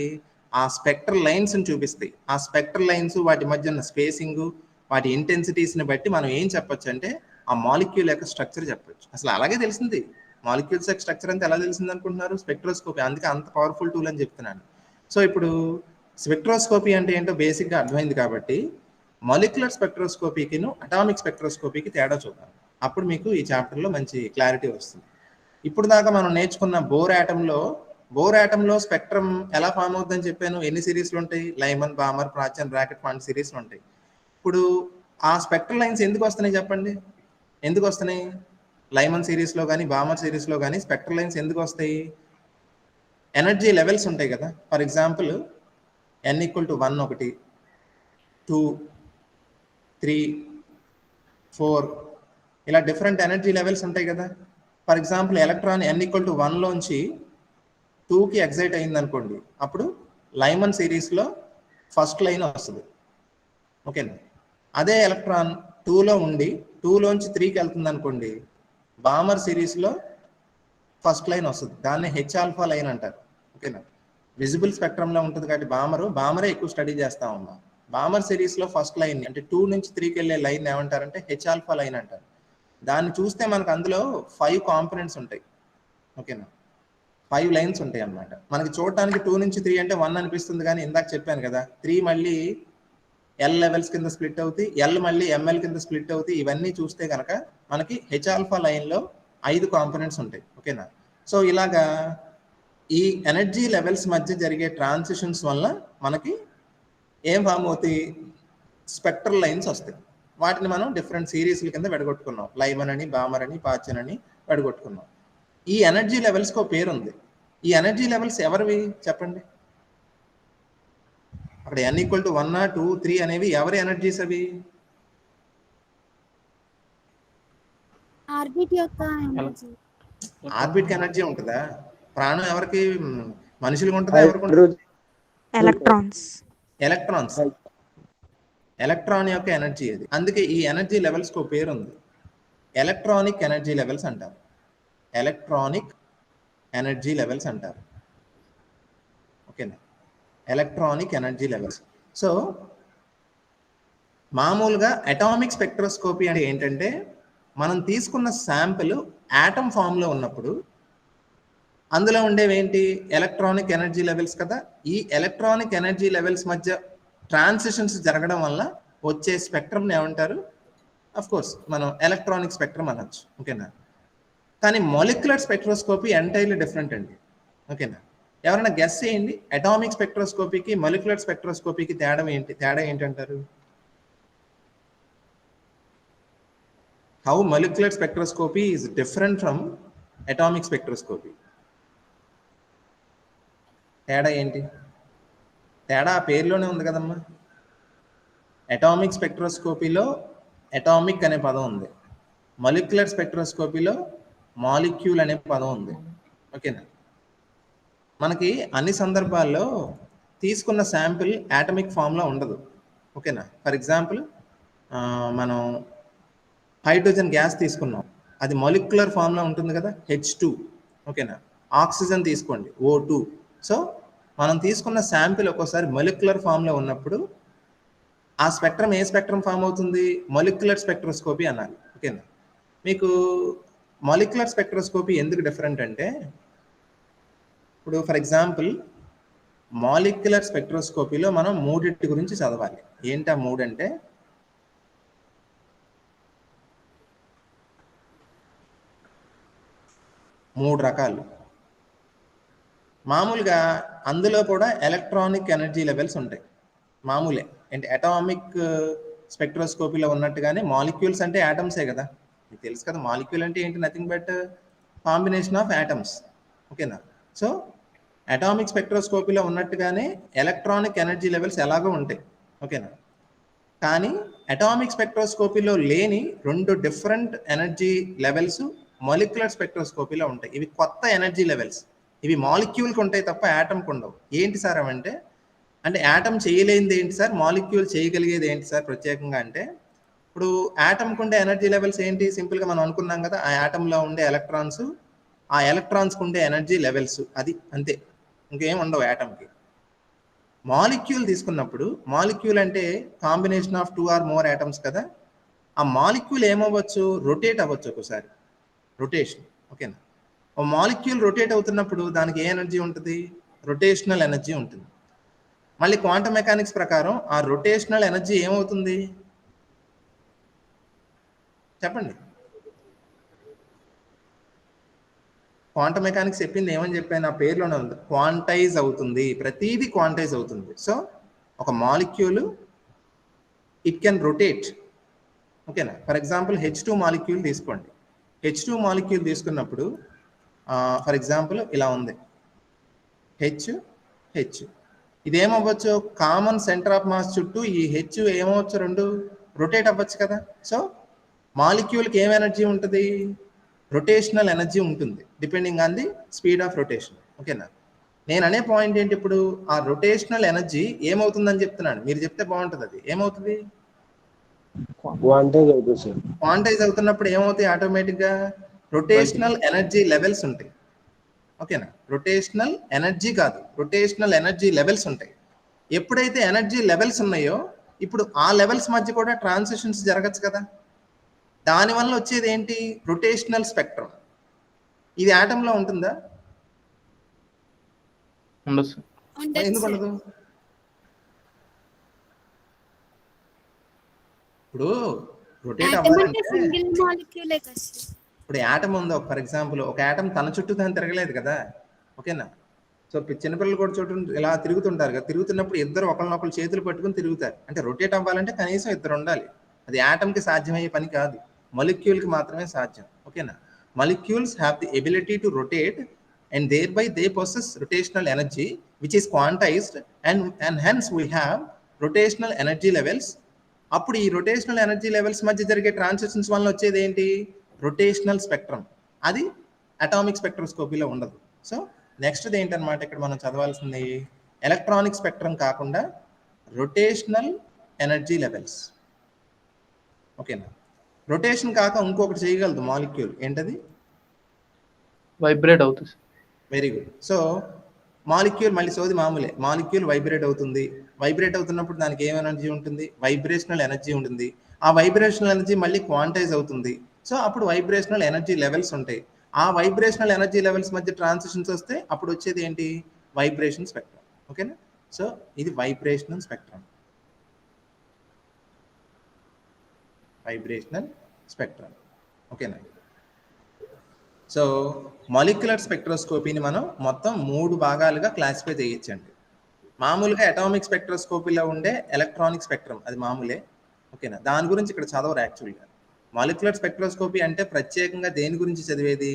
A: ఆ స్పెక్ట్రల్ లైన్స్ని చూపిస్తాయి. ఆ స్పెక్ట్రల్ లైన్స్ వాటి మధ్య ఉన్న స్పేసింగ్, వాటి ఇంటెన్సిటీస్ని బట్టి మనం ఏం చెప్పొచ్చు అంటే ఆ మాలిక్యూల్ యొక్క స్ట్రక్చర్ చెప్పొచ్చు. అసలు అలాగే తెలిసింది, మాలిక్యూల్స్ యొక్క స్ట్రక్చర్ అంతా ఎలా తెలిసింది అనుకుంటున్నారు, స్పెక్ట్రోస్కోపీ. అందుకే అంత పవర్ఫుల్ టూల్ అని చెప్తున్నాను. సో ఇప్పుడు స్పెక్ట్రోస్కోపీ అంటే ఏంటో బేసిక్గా అర్థమైంది కాబట్టి మాలిక్యులర్ స్పెక్ట్రోస్కోపీకిను అటామిక్ స్పెక్ట్రోస్కోపీకి తేడా చూద్దాం. అప్పుడు మీకు ఈ చాప్టర్లో మంచి క్లారిటీ వస్తుంది. ఇప్పుడు దాకా మనం నేర్చుకున్న బోర్ యాటంలో స్పెక్ట్రమ్ ఎలా ఫామ్ అవుతుందని చెప్పాను. ఎన్ని సిరీస్లు ఉంటాయి, లైమన్, బామర్, ప్రాచన్, బ్రాకెట్, ఫాండ్ సిరీస్లు ఉంటాయి. ఇప్పుడు ఆ స్పెక్ట్రల్ లైన్స్ ఎందుకు వస్తున్నాయి చెప్పండి, ఎందుకు వస్తున్నాయి? లైమన్ సిరీస్లో కానీ బామర్ సిరీస్లో కానీ స్పెక్ట్రల్ లైన్స్ ఎందుకు వస్తాయి? ఎనర్జీ లెవెల్స్ ఉంటాయి కదా. ఫర్ ఎగ్జాంపుల్ n=1 ఒకటి, 2, 3, 4 ఇలా డిఫరెంట్ ఎనర్జీ లెవెల్స్ ఉంటాయి కదా. ఫర్ ఎగ్జాంపుల్ ఎలక్ట్రాన్ n=1 లోంచి 2కి ఎగ్జైట్ అయింది అనుకోండి, అప్పుడు లైమన్ సిరీస్లో ఫస్ట్ లైన్ వస్తుంది. ఓకేనా. అదే ఎలక్ట్రాన్ 2లో ఉండి 2లోంచి 3కి వెళ్తుంది అనుకోండి, బామర్ సిరీస్లో ఫస్ట్ లైన్ వస్తుంది. దాన్ని H-ఆల్ఫా లైన్ అంటారు. ఓకేనా. విజిబుల్ స్పెక్ట్రంలో ఉంటుంది కాబట్టి బామరే ఎక్కువ స్టడీ చేస్తా ఉన్నాం. బామర్ సిరీస్లో ఫస్ట్ లైన్ అంటే 2 నుంచి 3కి వెళ్ళే లైన్ ఏమంటారంటే H-ఆల్ఫా లైన్ అంటారు. దాన్ని చూస్తే మనకు అందులో 5 కాంపోనెంట్స్ ఉంటాయి. ఓకేనా, 5 లైన్స్ ఉంటాయి అన్నమాట. మనకి చూడటానికి 2 నుంచి 3 అంటే 1 అనిపిస్తుంది, కానీ ఇందాక చెప్పాను కదా 3 మళ్ళీ L లెవెల్స్ కింద స్ప్లిట్ అవుతాయి, L మళ్ళీ ML కింద స్ప్లిట్ అవుతాయి. ఇవన్నీ చూస్తే కనుక మనకి H-ఆల్ఫా లైన్లో 5 కాంపోనెంట్స్ ఉంటాయి. ఓకేనా. సో ఇలాగా ఈ ఎనర్జీ లెవెల్స్ మధ్య జరిగే ట్రాన్సిషన్స్ వల్ల మనకి ఏం ఫామ్ అవుతాయి, స్పెక్ట్రల్ లైన్స్ వస్తాయి. వాటిని మనం డిఫరెంట్ సిరీస్ల కింద విడగొట్టుకున్నాం. లైమన్ అని, బామర్ అని, పాచన్ అని విడగొట్టుకున్నాం. ఈ ఎనర్జీ లెవెల్స్కి ఒక పేరు ఉంది. ఈ ఎనర్జీ లెవెల్స్ ఎవరివి చెప్పండి? అక్కడ n=1, 2, 3 అనేవి ఎవరి ఎనర్జీస్ అవి?
C: ఆర్బిట్ యొక్క ఎనర్జీ.
A: ఆర్బిట్కి ఎనర్జీ ఉంటుందా? ప్రాణం ఎవరికి, మనుషులకు ఉంటుందా, ఎవరికి ఉంటుంది? ఎలక్ట్రాన్స్. ఎలక్ట్రాన్ యొక్క ఎనర్జీ అది. అందుకే ఈ ఎనర్జీ లెవెల్స్కి ఒక పేరు ఉంది, ఎలక్ట్రానిక్ ఎనర్జీ లెవెల్స్ అంటారు. ఎలక్ట్రానిక్ ఎనర్జీ లెవెల్స్ అంటారు. ఓకేనా, ఎలక్ట్రానిక్ ఎనర్జీ లెవెల్స్. సో మామూలుగా అటామిక్ స్పెక్ట్రోస్కోపీ అంటే ఏంటంటే, మనం తీసుకున్న శాంపిల్ యాటమ్ ఫామ్లో ఉన్నప్పుడు అందులో ఉండేవి ఏంటి, ఎలక్ట్రానిక్ ఎనర్జీ లెవెల్స్ కదా. ఈ ఎలక్ట్రానిక్ ఎనర్జీ లెవెల్స్ మధ్య ట్రాన్సిషన్స్ జరగడం వల్ల వచ్చే స్పెక్ట్రమ్ని ఏమంటారు? అఫ్ కోర్స్ మనం ఎలక్ట్రానిక్ స్పెక్ట్రమ్ అనొచ్చు. ఓకేనా. కానీ మాలిక్యులర్ స్పెక్ట్రోస్కోపీ ఎంటైర్లీ డిఫరెంట్ అండి. ఓకేనా. ఎవరైనా గెస్ చేయండి, అటామిక్ స్పెక్ట్రోస్కోపీకి మాలిక్యులర్ స్పెక్ట్రోస్కోపీకి తేడా ఏంటంటారు? How molecular spectroscopy is different from atomic spectroscopy? తేడా ఏంటి? తేడా ఆ పేరులోనే ఉంది కదమ్మా. అటామిక్ స్పెక్ట్రోస్కోపీలో అటామిక్ అనే పదం ఉంది, మాలిక్యులర్ స్పెక్ట్రోస్కోపీలో మాలిక్యూల్ అనే పదం ఉంది. ఓకేనా. మనకి అన్ని సందర్భాల్లో తీసుకున్న శాంపిల్ యాటమిక్ ఫామ్లో ఉండదు. ఓకేనా. ఫర్ ఎగ్జాంపుల్ మనం హైడ్రోజన్ గ్యాస్ తీసుకున్నాం, అది మాలిక్యులర్ ఫామ్లో ఉంటుంది కదా, H2. ఓకేనా. ఆక్సిజన్ తీసుకోండి, O2. సో మనం తీసుకున్న శాంపిల్ ఒక్కోసారి మాలిక్యులర్ ఫామ్లో ఉన్నప్పుడు ఆ స్పెక్ట్రమ్ ఏ స్పెక్ట్రమ్ ఫామ్ అవుతుంది, మాలిక్యులర్ స్పెక్ట్రోస్కోపీ అనాలి. ఓకేనా. మీకు మాలిక్యులర్ స్పెక్ట్రోస్కోపీ ఎందుకు డిఫరెంట్ అంటే, ఇప్పుడు ఫర్ ఎగ్జాంపుల్ మాలిక్యులర్ స్పెక్ట్రోస్కోపీలో మనం మూడింటి గురించి చదవాలి. ఏంటి ఆ మూడు అంటే, మూడు రకాలు. మామూలుగా అందులో కూడా ఎలక్ట్రానిక్ ఎనర్జీ లెవెల్స్ ఉంటాయి. మామూలే అంటే అటామిక్ స్పెక్ట్రోస్కోపీలో ఉన్నట్టుగానే మాలిక్యూల్స్ అంటే యాటమ్సే కదా, మీకు తెలుసు కదా. మాలిక్యూల్ అంటే ఏంటి, nothing but combination of atoms. ఓకేనా. సో అటామిక్ స్పెక్ట్రోస్కోపీలో ఉన్నట్టుగానే ఎలక్ట్రానిక్ ఎనర్జీ లెవెల్స్ ఎలాగో ఉంటాయి. ఓకేనా. కానీ అటామిక్ స్పెక్ట్రోస్కోపీలో లేని 2 డిఫరెంట్ ఎనర్జీ లెవెల్స్ మాలిక్యులర్ స్పెక్ట్రోస్కోపీలో ఉంటాయి. ఇవి కొత్త ఎనర్జీ లెవెల్స్. ఇవి మాలిక్యూల్కి ఉంటాయి తప్ప యాటమ్కి ఉండవు. ఏంటి సార్ అవంటే, అంటే యాటమ్ చేయలేనిది ఏంటి సార్, మాలిక్యూల్ చేయగలిగేది ఏంటి సార్ ప్రత్యేకంగా అంటే, ఇప్పుడు యాటమ్కి ఉండే ఎనర్జీ లెవెల్స్ ఏంటి? సింపుల్గా మనం అనుకున్నాం కదా, ఆ యాటంలో ఉండే ఎలక్ట్రాన్స్, ఆ ఎలక్ట్రాన్స్కి ఉండే ఎనర్జీ లెవెల్స్, అది అంతే, ఇంకేం ఉండవు యాటమ్కి. మాలిక్యూల్ తీసుకున్నప్పుడు, మాలిక్యూల్ అంటే combination of 2 or more atoms కదా, ఆ మాలిక్యూల్ ఏమవ్వచ్చు? రొటేట్ అవ్వచ్చు ఒకసారి, రొటేషన్. ఓకేనా? ఓ మాలిక్యూల్ రొటేట్ అవుతున్నప్పుడు దానికి ఏ ఎనర్జీ ఉంటుంది? రొటేషనల్ ఎనర్జీ ఉంటుంది. మళ్ళీ క్వాంటమ్ మెకానిక్స్ ప్రకారం ఆ రొటేషనల్ ఎనర్జీ ఏమవుతుంది చెప్పండి? క్వాంటమ్ మెకానిక్స్ చెప్పింది ఏమని చెప్పాను? ఆ పేరులోనే ఉంది, క్వాంటైజ్ అవుతుంది. ప్రతిదీ క్వాంటైజ్ అవుతుంది. సో ఒక మాలిక్యూల్ ఇట్ కెన్ రొటేట్. ఓకేనా? ఫర్ ఎగ్జాంపుల్ H2 మాలిక్యూల్ తీసుకోండి. H2 మాలిక్యూల్ తీసుకున్నప్పుడు ఫర్ ఎగ్జాంపుల్ ఇలా ఉంది, H ఇదేమవ్వచ్చు? కామన్ సెంటర్ ఆఫ్ మాస్ చుట్టూ ఈ H ఏమవచ్చు? రెండు రొటేట్ అవ్వచ్చు కదా. సో మాలిక్యూల్కి ఏం ఎనర్జీ ఉంటుంది? రొటేషనల్ ఎనర్జీ ఉంటుంది, depending on the speed of rotation. ఓకేనా? నేను అనే పాయింట్ ఏంటి ఇప్పుడు? ఆ రొటేషనల్ ఎనర్జీ ఏమవుతుందని చెప్తున్నాను, మీరు చెప్తే బాగుంటుంది. అది ఏమవుతుంది?
B: క్వాంటైజ్ అవుతుంది సార్.
A: క్వాంటైజ్ అవుతున్నప్పుడు ఏమవుతాయి? ఆటోమేటిక్గా రొటేషనల్ ఎనర్జీ లెవెల్స్ ఉంటాయి. ఓకేనా? రొటేషనల్ ఎనర్జీ కాదు, రొటేషనల్ ఎనర్జీ లెవెల్స్ ఉంటాయి. ఎప్పుడైతే ఎనర్జీ లెవెల్స్ ఉన్నాయో, ఇప్పుడు ఆ లెవెల్స్ మధ్య కూడా ట్రాన్సిషన్స్ జరగచ్చు కదా. దానివల్ల వచ్చేది ఏంటి? Rotational spectrum. ఇది ఆటంలో ఉంటుందా?
D: ఉండదు సార్.
A: ఎందుకు ఉండదు? ఇప్పుడు రొటేట్ అవ్వాలంటే
C: సింగిల్ మాలిక్యూలే కదా సార్.
A: ఇప్పుడు యాటమ్ ఉందో, ఫర్ ఎగ్జాంపుల్ ఒక యాటమ్ తన చుట్టూ దాన్ని తిరగలేదు కదా. ఓకేనా? సో చిన్నపిల్లలు కూడా చోటు ఇలా తిరుగుతుంటారు కదా, తిరుగుతున్నప్పుడు ఇద్దరు ఒకరినొకరు చేతులు పట్టుకుని తిరుగుతారు. అంటే రొటేట్ అవ్వాలంటే కనీసం ఇద్దరు ఉండాలి. అది యాటమ్కి సాధ్యమయ్యే పని కాదు, మొలిక్యూల్కి మాత్రమే సాధ్యం. ఓకేనా? Molecules have the ability to rotate and thereby they possess rotational energy which is quantized and hence we have rotational energy levels. అప్పుడు ఈ రొటేషనల్ ఎనర్జీ లెవెల్స్ మధ్య జరిగే ట్రాన్సిషన్స్ వల్ల వచ్చేది ఏంటి? Rotational spectrum. అది అటామిక్ స్పెక్ట్రోస్కోపీలో ఉండదు. సో నెక్స్ట్ ఏంటన్నమాట ఇక్కడ మనం చదవాల్సింది, ఎలక్ట్రానిక్ స్పెక్ట్రమ్ కాకుండా రొటేషనల్ ఎనర్జీ లెవెల్స్. ఓకేనా? రొటేషన్ కాక ఇంకొకటి చేయగలదు మాలిక్యూల్, ఏంటది?
D: వైబ్రేట్ అవుతుంది.
A: Very good. సో మాలిక్యూల్ మళ్ళీ సోది మామూలే, మాలిక్యూల్ వైబ్రేట్ అవుతుంది. వైబ్రేట్ అవుతున్నప్పుడు దానికి ఏం ఎనర్జీ ఉంటుంది? వైబ్రేషనల్ ఎనర్జీ ఉంటుంది. ఆ వైబ్రేషనల్ ఎనర్జీ మళ్ళీ క్వాంటైజ్ అవుతుంది. సో అప్పుడు వైబ్రేషనల్ ఎనర్జీ లెవెల్స్ ఉంటాయి. ఆ వైబ్రేషనల్ ఎనర్జీ లెవెల్స్ మధ్య ట్రాన్సిషన్స్ వస్తే అప్పుడు వచ్చేది ఏంటి? Vibration spectrum. ఓకేనా? సో ఇది వైబ్రేషనల్ స్పెక్ట్రమ్. Vibrational spectrum. ఓకేనా? సో మాలిక్యులర్ స్పెక్ట్రోస్కోపీని మనం మొత్తం 3 భాగాలుగా క్లాసిఫై చేయొచ్చండి. మామూలుగా అటామిక్ స్పెక్ట్రోస్కోపీలో ఉండే ఎలక్ట్రానిక్ స్పెక్ట్రమ్ అది మామూలే. ఓకేనా? దాని గురించి ఇక్కడ చదవరు యాక్చువల్గా. మాలిక్యులర్ స్పెక్ట్రోస్కోపీ అంటే ప్రత్యేకంగా దేని గురించి చదివేది?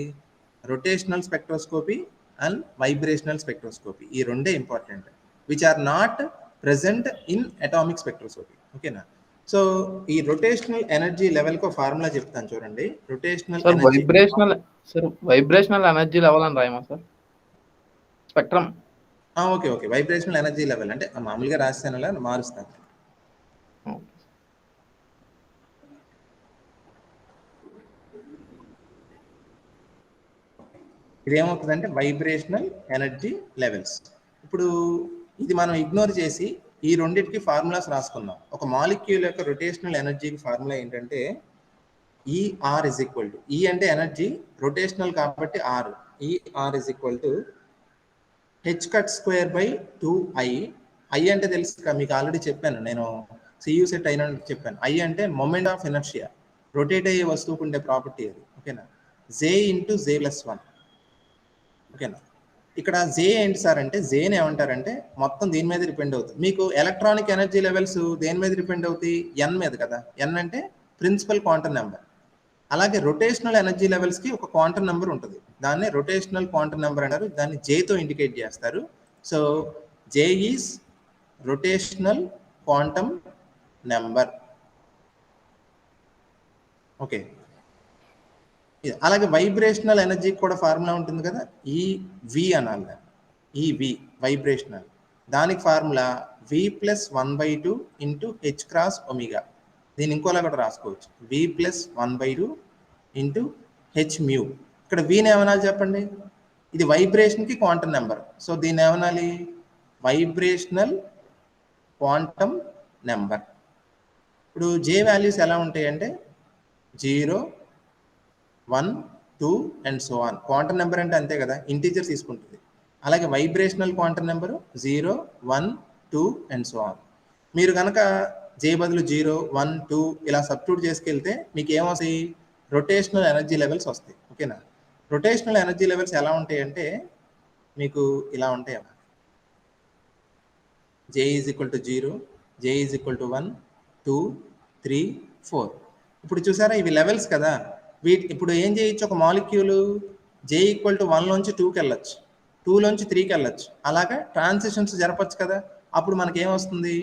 A: Rotational spectroscopy and vibrational spectroscopy. ఈ రెండే important, which are not present in atomic spectroscopy. ఓకేనా? సో ఈ రొటేషనల్ ఎనర్జీ లెవెల్ కు ఫార్ములా చెప్తాను చూడండి. రొటేషనల్
D: వైబ్రేషనల్ ఎనర్జీ లెవెల్ అని రాయమా sir? Spectrum.
A: Okay okay, vibrational energy level అంటే మామూలుగా రాస్తాను, అలా మారుస్తాను. ఇదేమవుతుందంటే వైబ్రేషనల్ ఎనర్జీ లెవెల్స్. ఇప్పుడు ఇది మనం ఇగ్నోర్ చేసి ఈ రెండింటికి ఫార్ములాస్ రాసుకుందాం. ఒక మాలిక్యూల్ యొక్క రొటేషనల్ ఎనర్జీకి ఫార్ములా ఏంటంటే ఈఆర్ ఇజ్ ఈక్వల్ టు, ఈ అంటే ఎనర్జీ, రొటేషనల్ కాబట్టి R, E R is equal to H cut square by 2i. I అంటే తెలుసు కదా మీకు, ఆల్రెడీ చెప్పాను నేను, సియూ సెట్ అయిన చెప్పాను. ఐ అంటే మొమెంట్ ఆఫ్ ఇనర్షియా, రొటేట్ అయ్యే వస్తువుకు ఉండే ప్రాపర్టీ అది. ఓకేనా? జే ఇంటూ జే ప్లస్ 1. ఓకేనా? ఇక్కడ జే ఏంటి సార్ అంటే, జేని ఏమంటారంటే మొత్తం దీని మీద డిపెండ్ అవుతుంది. మీకు ఎలక్ట్రానిక్ ఎనర్జీ లెవెల్స్ దేని మీద డిపెండ్ అవుతాయి? ఎన్ మీద కదా. ఎన్ అంటే ప్రిన్సిపల్ క్వాంటమ్ నెంబర్. అలాగే రొటేషనల్ ఎనర్జీ లెవెల్స్కి ఒక క్వాంటమ్ నెంబర్ ఉంటుంది, దాన్ని రొటేషనల్ క్వాంటమ్ నెంబర్ అంటారు. దాన్ని జేతో ఇండికేట్ చేస్తారు. So J is rotational quantum number. Okay. అలాగే వైబ్రేషనల్ ఎనర్జీకి కూడా ఫార్ములా ఉంటుంది కదా, ఈవి అనాలి. ఈవి వైబ్రేషనల్, దానికి formula V + 1/2 into H cross omega. దీన్ని ఇంకోలా కూడా రాసుకోవచ్చు, v plus 1/2 into H mu. ఇక్కడ వీని ఏమనాలి చెప్పండి, ఇది వైబ్రేషన్కి క్వాంటమ్ నెంబర్, సో దీన్ని ఏమనాలి, వైబ్రేషనల్ క్వాంటమ్ నెంబర్. ఇప్పుడు జే వాల్యూస్ ఎలా ఉంటాయి అంటే 0, 1, 2 and so on. Quantum number అంటే అంతే కదా, ఇంటీజర్స్ తీసుకుంటుంది. అలాగే vibrational quantum number 0, 1, 2 and so on. మీరు కనుక జే బదులు 0, 1, 2 ఇలా సబ్స్టిట్యూట్ చేసుకెళ్తే మీకు ఏమొస్తాయి, రొటేషనల్ ఎనర్జీ లెవెల్స్ వస్తాయి. ఓకేనా, రొటేషనల్ ఎనర్జీ లెవెల్స్ ఎలా ఉంటాయి అంటే మీకు ఇలా ఉంటాయి అన్నమాట. J is equal to 0, J is equal to 1, 2, 3, 4. ఇప్పుడు చూసారా ఇవి లెవెల్స్ కదా, ఇప్పుడు ఏం చేయొచ్చు, ఒక మాలిక్యూల్ జే ఈక్వల్ టు 1లోంచి 2కి వెళ్ళొచ్చు, 2లోంచి 3కి వెళ్ళొచ్చు, అలాగా ట్రాన్సిషన్స్ జరపచ్చు కదా. అప్పుడు మనకి ఏమొస్తుంది,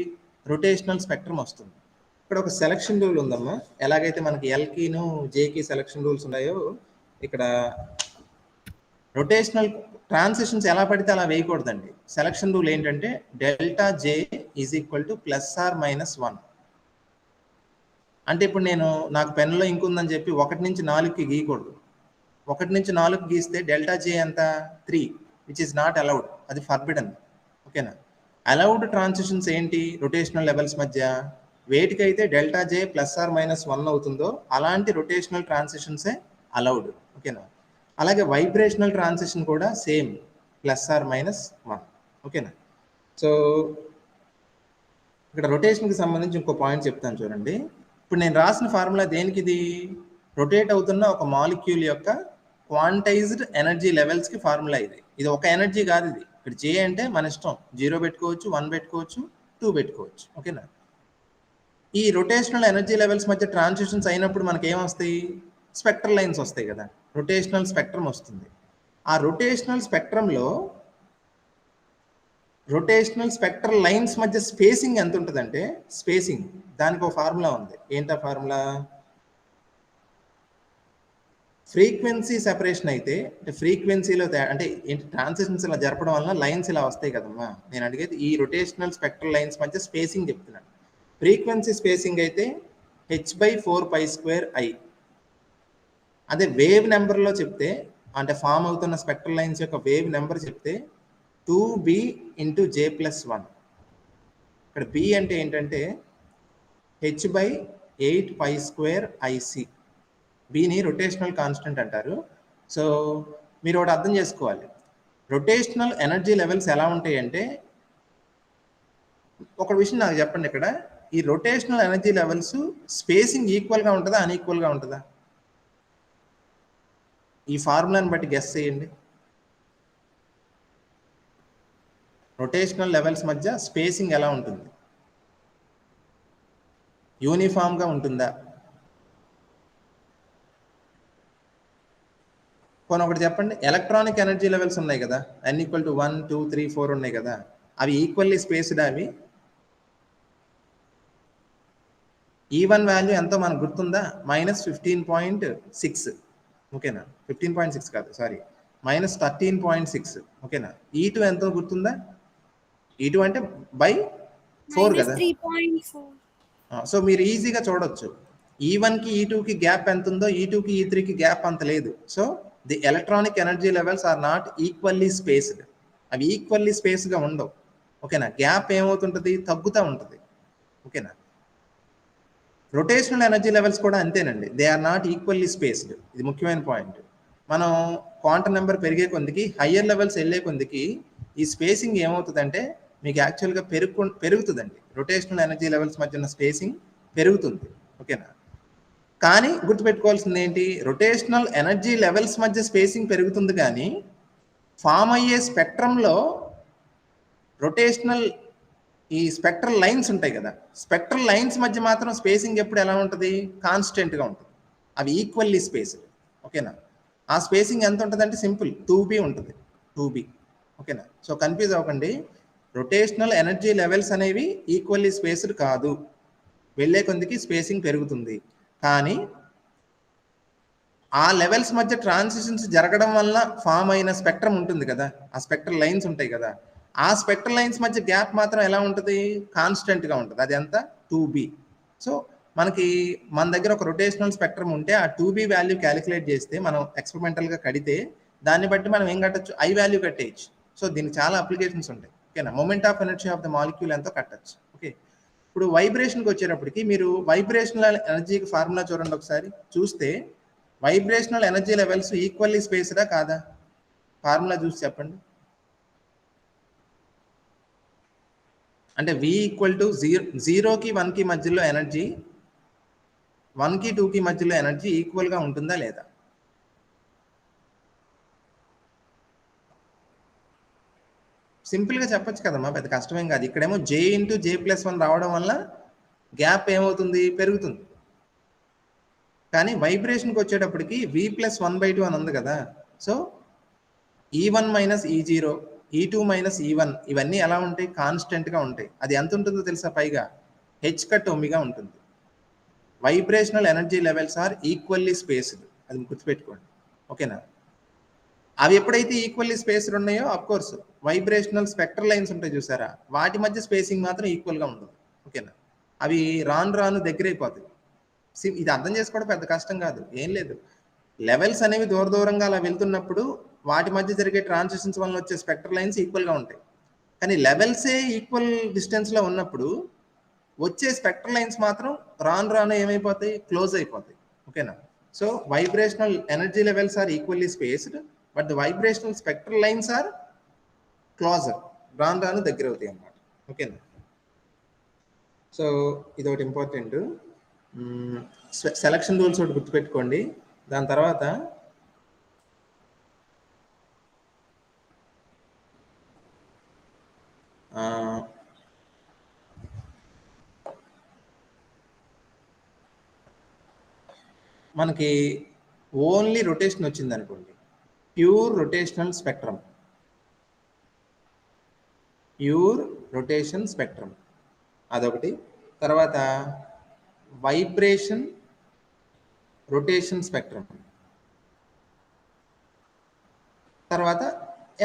A: రొటేషనల్ స్పెక్ట్రమ్ వస్తుంది. ఇక్కడ ఒక సెలక్షన్ రూల్ ఉందమ్మా, ఎలాగైతే మనకి ఎల్కిను జేకి సెలక్షన్ రూల్స్ ఉన్నాయో ఇక్కడ రొటేషనల్ ట్రాన్సిషన్స్ ఎలా పడితే అలా వేయకూడదండి. సెలక్షన్ రూల్ ఏంటంటే delta J is equal to +or-1. అంటే ఇప్పుడు నాకు పెన్లో ఇంక్ ఉందని చెప్పి 1 నుంచి 4కి గీయకూడదు. 1 నుంచి 4కి గీస్తే డెల్టా జే ఎంత 3, విచ్ ఈస్ నాట్ అలౌడ్, అది ఫర్బిడన్. ఓకేనా, అలౌడ్ ట్రాన్సిషన్స్ ఏంటి రొటేషనల్ లెవెల్స్ మధ్య, వేటికైతే డెల్టా జే +or-1 అవుతుందో అలాంటి రొటేషనల్ ట్రాన్సిషన్సే అలౌడ్. ఓకేనా, అలాగే వైబ్రేషనల్ ట్రాన్సిషన్ కూడా సేమ్ +or-1. ఓకేనా, సో ఇక్కడ రొటేషన్కి సంబంధించి ఇంకో పాయింట్ చెప్తాను చూడండి. ఇప్పుడు నేను రాసిన ఫార్ములా దేనికి, ఇది రొటేట్ అవుతున్న ఒక మాలిక్యూల్ యొక్క క్వాంటైజ్డ్ ఎనర్జీ లెవెల్స్కి ఫార్ములా. ఇది ఒక ఎనర్జీ కాదు, ఇది ఇక్కడ జే అంటే మన ఇష్టం, 0 పెట్టుకోవచ్చు, 1 పెట్టుకోవచ్చు, 2 పెట్టుకోవచ్చు. ఓకేనా, ఈ రొటేషనల్ ఎనర్జీ లెవెల్స్ మధ్య ట్రాన్సిషన్స్ అయినప్పుడు మనకి ఏమొస్తాయి, స్పెక్ట్రల్ లైన్స్ వస్తాయి కదా, రొటేషనల్ స్పెక్ట్రమ్ వస్తుంది. ఆ రొటేషనల్ స్పెక్ట్రంలో రొటేషనల్ స్పెక్ట్రల్ లైన్స్ మధ్య స్పేసింగ్ ఎంత ఉంటుందంటే, స్పేసింగ్ దానికి ఒక ఫార్ములా ఉంది. ఏంటా ఫార్ములా, ఫ్రీక్వెన్సీ సెపరేషన్ అయితే అంటే ఫ్రీక్వెన్సీలో అంటే ఏంటి, ట్రాన్సిషన్స్ ఇలా జరపడం వల్ల లైన్స్ ఇలా వస్తాయి కదమ్మా. నేను అడిగేది ఈ రొటేషనల్ స్పెక్ట్రల్ లైన్స్ మధ్య స్పేసింగ్ చెప్తున్నాను. ఫ్రీక్వెన్సీ స్పేసింగ్ అయితే h/4π²I. అదే వేవ్ నెంబర్లో చెప్తే, అంటే ఫామ్ అవుతున్న స్పెక్ట్రల్ లైన్స్ యొక్క వేవ్ నెంబర్ చెప్తే 2b × j+1. ఇక్కడ b అంటే ఏంటంటే h/8π²IC. బీని రొటేషనల్ కాన్స్టెంట్ అంటారు. సో మీరు ఒకటి అర్థం చేసుకోవాలి, రొటేషనల్ ఎనర్జీ లెవెల్స్ ఎలా ఉంటాయి అంటే, ఒక విషయం నాకు చెప్పండి, ఇక్కడ ఈ రొటేషనల్ ఎనర్జీ లెవెల్స్ స్పేసింగ్ ఈక్వల్గా ఉంటుందా అన్ఈక్వల్గా ఉంటుందా, ఈ ఫార్ములాని బట్టి గెస్ చేయండి. రొటేషనల్ లెవెల్స్ మధ్య స్పేసింగ్ ఎలా ఉంటుంది, యూనిఫామ్గా ఉంటుందా? కొన్ని ఒకటి చెప్పండి, ఎలక్ట్రానిక్ ఎనర్జీ లెవెల్స్ ఉన్నాయి కదా, n = 1, 2, 3, 4 ఉన్నాయి కదా, అవి ఈక్వల్లీ స్పేస్డ్. అవి E1 వాల్యూ ఎంతో మనకు గుర్తుందా, -15.6. ఓకేనా, 15.6 కాదు, సారీ, -13.6. ఓకేనా, E2 ఎంతో గుర్తుందా, E2 అంటే బై 4 కదా.
C: -3.4.
A: సో మీరు ఈజీగా చూడొచ్చు, E1కి E2కి గ్యాప్ ఎంత ఉందో E2కి E3కి గ్యాప్ అంత లేదు. So the electronic energy levels are not equally spaced, అవి ఈక్వల్లీ స్పేస్గా ఉండవు. ఓకేనా, గ్యాప్ ఏమవుతుంటుంది, తగ్గుతూ ఉంటుంది. ఓకేనా, రొటేషనల్ ఎనర్జీ లెవెల్స్ కూడా అంతేనండి, they are not equally spaced. ఇది ముఖ్యమైన పాయింట్. మనం క్వాంటమ్ నెంబర్ పెరిగే కొద్దికి, హయ్యర్ లెవెల్స్ వెళ్ళే కొద్దికి ఈ స్పేసింగ్ ఏమవుతుందంటే మీకు యాక్చువల్గా పెరుగుతుందండి. రొటేషనల్ ఎనర్జీ లెవెల్స్ మధ్య ఉన్న స్పేసింగ్ పెరుగుతుంది. ఓకేనా, కానీ గుర్తుపెట్టుకోవాల్సింది ఏంటి, రొటేషనల్ ఎనర్జీ లెవెల్స్ మధ్య స్పేసింగ్ పెరుగుతుంది, కానీ ఫామ్ అయ్యే స్పెక్ట్రంలో రొటేషనల్ ఈ స్పెక్ట్రల్ లైన్స్ ఉంటాయి కదా, స్పెక్ట్రల్ లైన్స్ మధ్య మాత్రం స్పేసింగ్ ఎప్పుడు ఎలా ఉంటుంది, కాన్స్టెంట్గా ఉంటుంది. అవి ఈక్వల్లీ స్పేస్డ్. ఓకేనా, ఆ స్పేసింగ్ ఎంత ఉంటుంది అంటే సింపుల్ 2b ఉంటుంది, 2b. ఓకేనా, సో కన్ఫ్యూజ్ అవ్వకండి, రొటేషనల్ ఎనర్జీ లెవెల్స్ అనేవి ఈక్వల్లీ స్పేస్డ్ కాదు, వెళ్ళే కొద్దికి స్పేసింగ్ పెరుగుతుంది. కానీ ఆ లెవెల్స్ మధ్య ట్రాన్సిషన్స్ జరగడం వల్ల ఫామ్ అయిన స్పెక్ట్రమ్ ఉంటుంది కదా, ఆ స్పెక్ట్రల్ లైన్స్ ఉంటాయి కదా, ఆ స్పెక్ట్రల్ లైన్స్ మధ్య గ్యాప్ మాత్రం ఎలా ఉంటుంది, కాన్స్టెంట్గా ఉంటుంది. అది ఎంత 2b. సో మనకి మన దగ్గర ఒక రొటేషనల్ స్పెక్ట్రమ్ ఉంటే ఆ 2b వాల్యూ క్యాలిక్యులేట్ చేస్తే మనం ఎక్స్పెరిమెంటల్గా కడితే దాన్ని బట్టి మనం ఏం కట్టచ్చు, ఐ వాల్యూ కట్టేయచ్చు. సో దీనికి చాలా అప్లికేషన్స్ ఉంటాయి. ఓకేనా, moment of energy of the molecule ఎంతో కట్టచ్చు. ఓకే, ఇప్పుడు వైబ్రేషన్కి వచ్చేటప్పటికి మీరు వైబ్రేషనల్ ఎనర్జీకి ఫార్ములా చూడండి ఒకసారి. చూస్తే వైబ్రేషనల్ ఎనర్జీ లెవెల్స్ ఈక్వల్లీ స్పేస్డా కాదా? ఫార్ములా చూసి చెప్పండి. అంటే V ఈక్వల్ టు 0కి 1కి మధ్యలో ఎనర్జీ, 1కి 2కి మధ్యలో ఎనర్జీ ఈక్వల్గా ఉంటుందా లేదా? సింపుల్గా చెప్పొచ్చు కదమ్మా, పెద్ద కష్టమేం కాదు. ఇక్కడేమో J+J+1 రావడం వల్ల గ్యాప్ ఏమవుతుంది, పెరుగుతుంది. కానీ వైబ్రేషన్కి వచ్చేటప్పటికి V+1/2 అని ఉంది కదా. So E1 minus E0, E2 minus E1 ఇవన్నీ ఎలా ఉంటాయి, కాన్స్టెంట్గా ఉంటాయి. అది ఎంత ఉంటుందో తెలుసా, పైగా h/ω ఉంటుంది. Vibrational energy levels are equally spaced, అది గుర్తుపెట్టుకోండి. ఓకేనా, అవి ఎప్పుడైతే ఈక్వల్లీ స్పేస్డ్ ఉన్నాయో అఫ్కోర్స్ వైబ్రేషనల్ స్పెక్ట్రల్ లైన్స్ ఉంటాయి చూసారా, వాటి మధ్య స్పేసింగ్ మాత్రం ఈక్వల్గా ఉండదు. ఓకేనా, అవి రాను దగ్గరైపోతాయి. ఇది అర్థం చేసుకోవడం పెద్ద కష్టం కాదు, ఏం లేదు. లెవెల్స్ అనేవి దూరంగా అలా వెళ్తున్నప్పుడు వాటి మధ్య జరిగే ట్రాన్సిషన్స్ వల్ల వచ్చే స్పెక్ట్రల్ లైన్స్ ఈక్వల్గా ఉంటాయి. కానీ లెవెల్సే ఈక్వల్ డిస్టెన్స్లో ఉన్నప్పుడు వచ్చే స్పెక్ట్రల్ లైన్స్ మాత్రం రాను ఏమైపోతాయి, క్లోజ్ అయిపోతాయి. ఓకేనా, so vibrational energy levels are equally spaced but the vibrational spectral lines are closer, రాను దగ్గర అవుతాయి అన్నమాట. ఓకేనా, సో ఇది ఒకటి ఇంపార్టెంట్. సెలక్షన్ రూల్స్ ఒకటి గుర్తుపెట్టుకోండి. దాని తర్వాత మనకి ఓన్లీ రొటేషన్ వచ్చింది అనుకోండి, pure rotational spectrum, pure rotation spectrum అదొకటి. తర్వాత వైబ్రేషన్ రొటేషన్ స్పెక్ట్రమ్, తర్వాత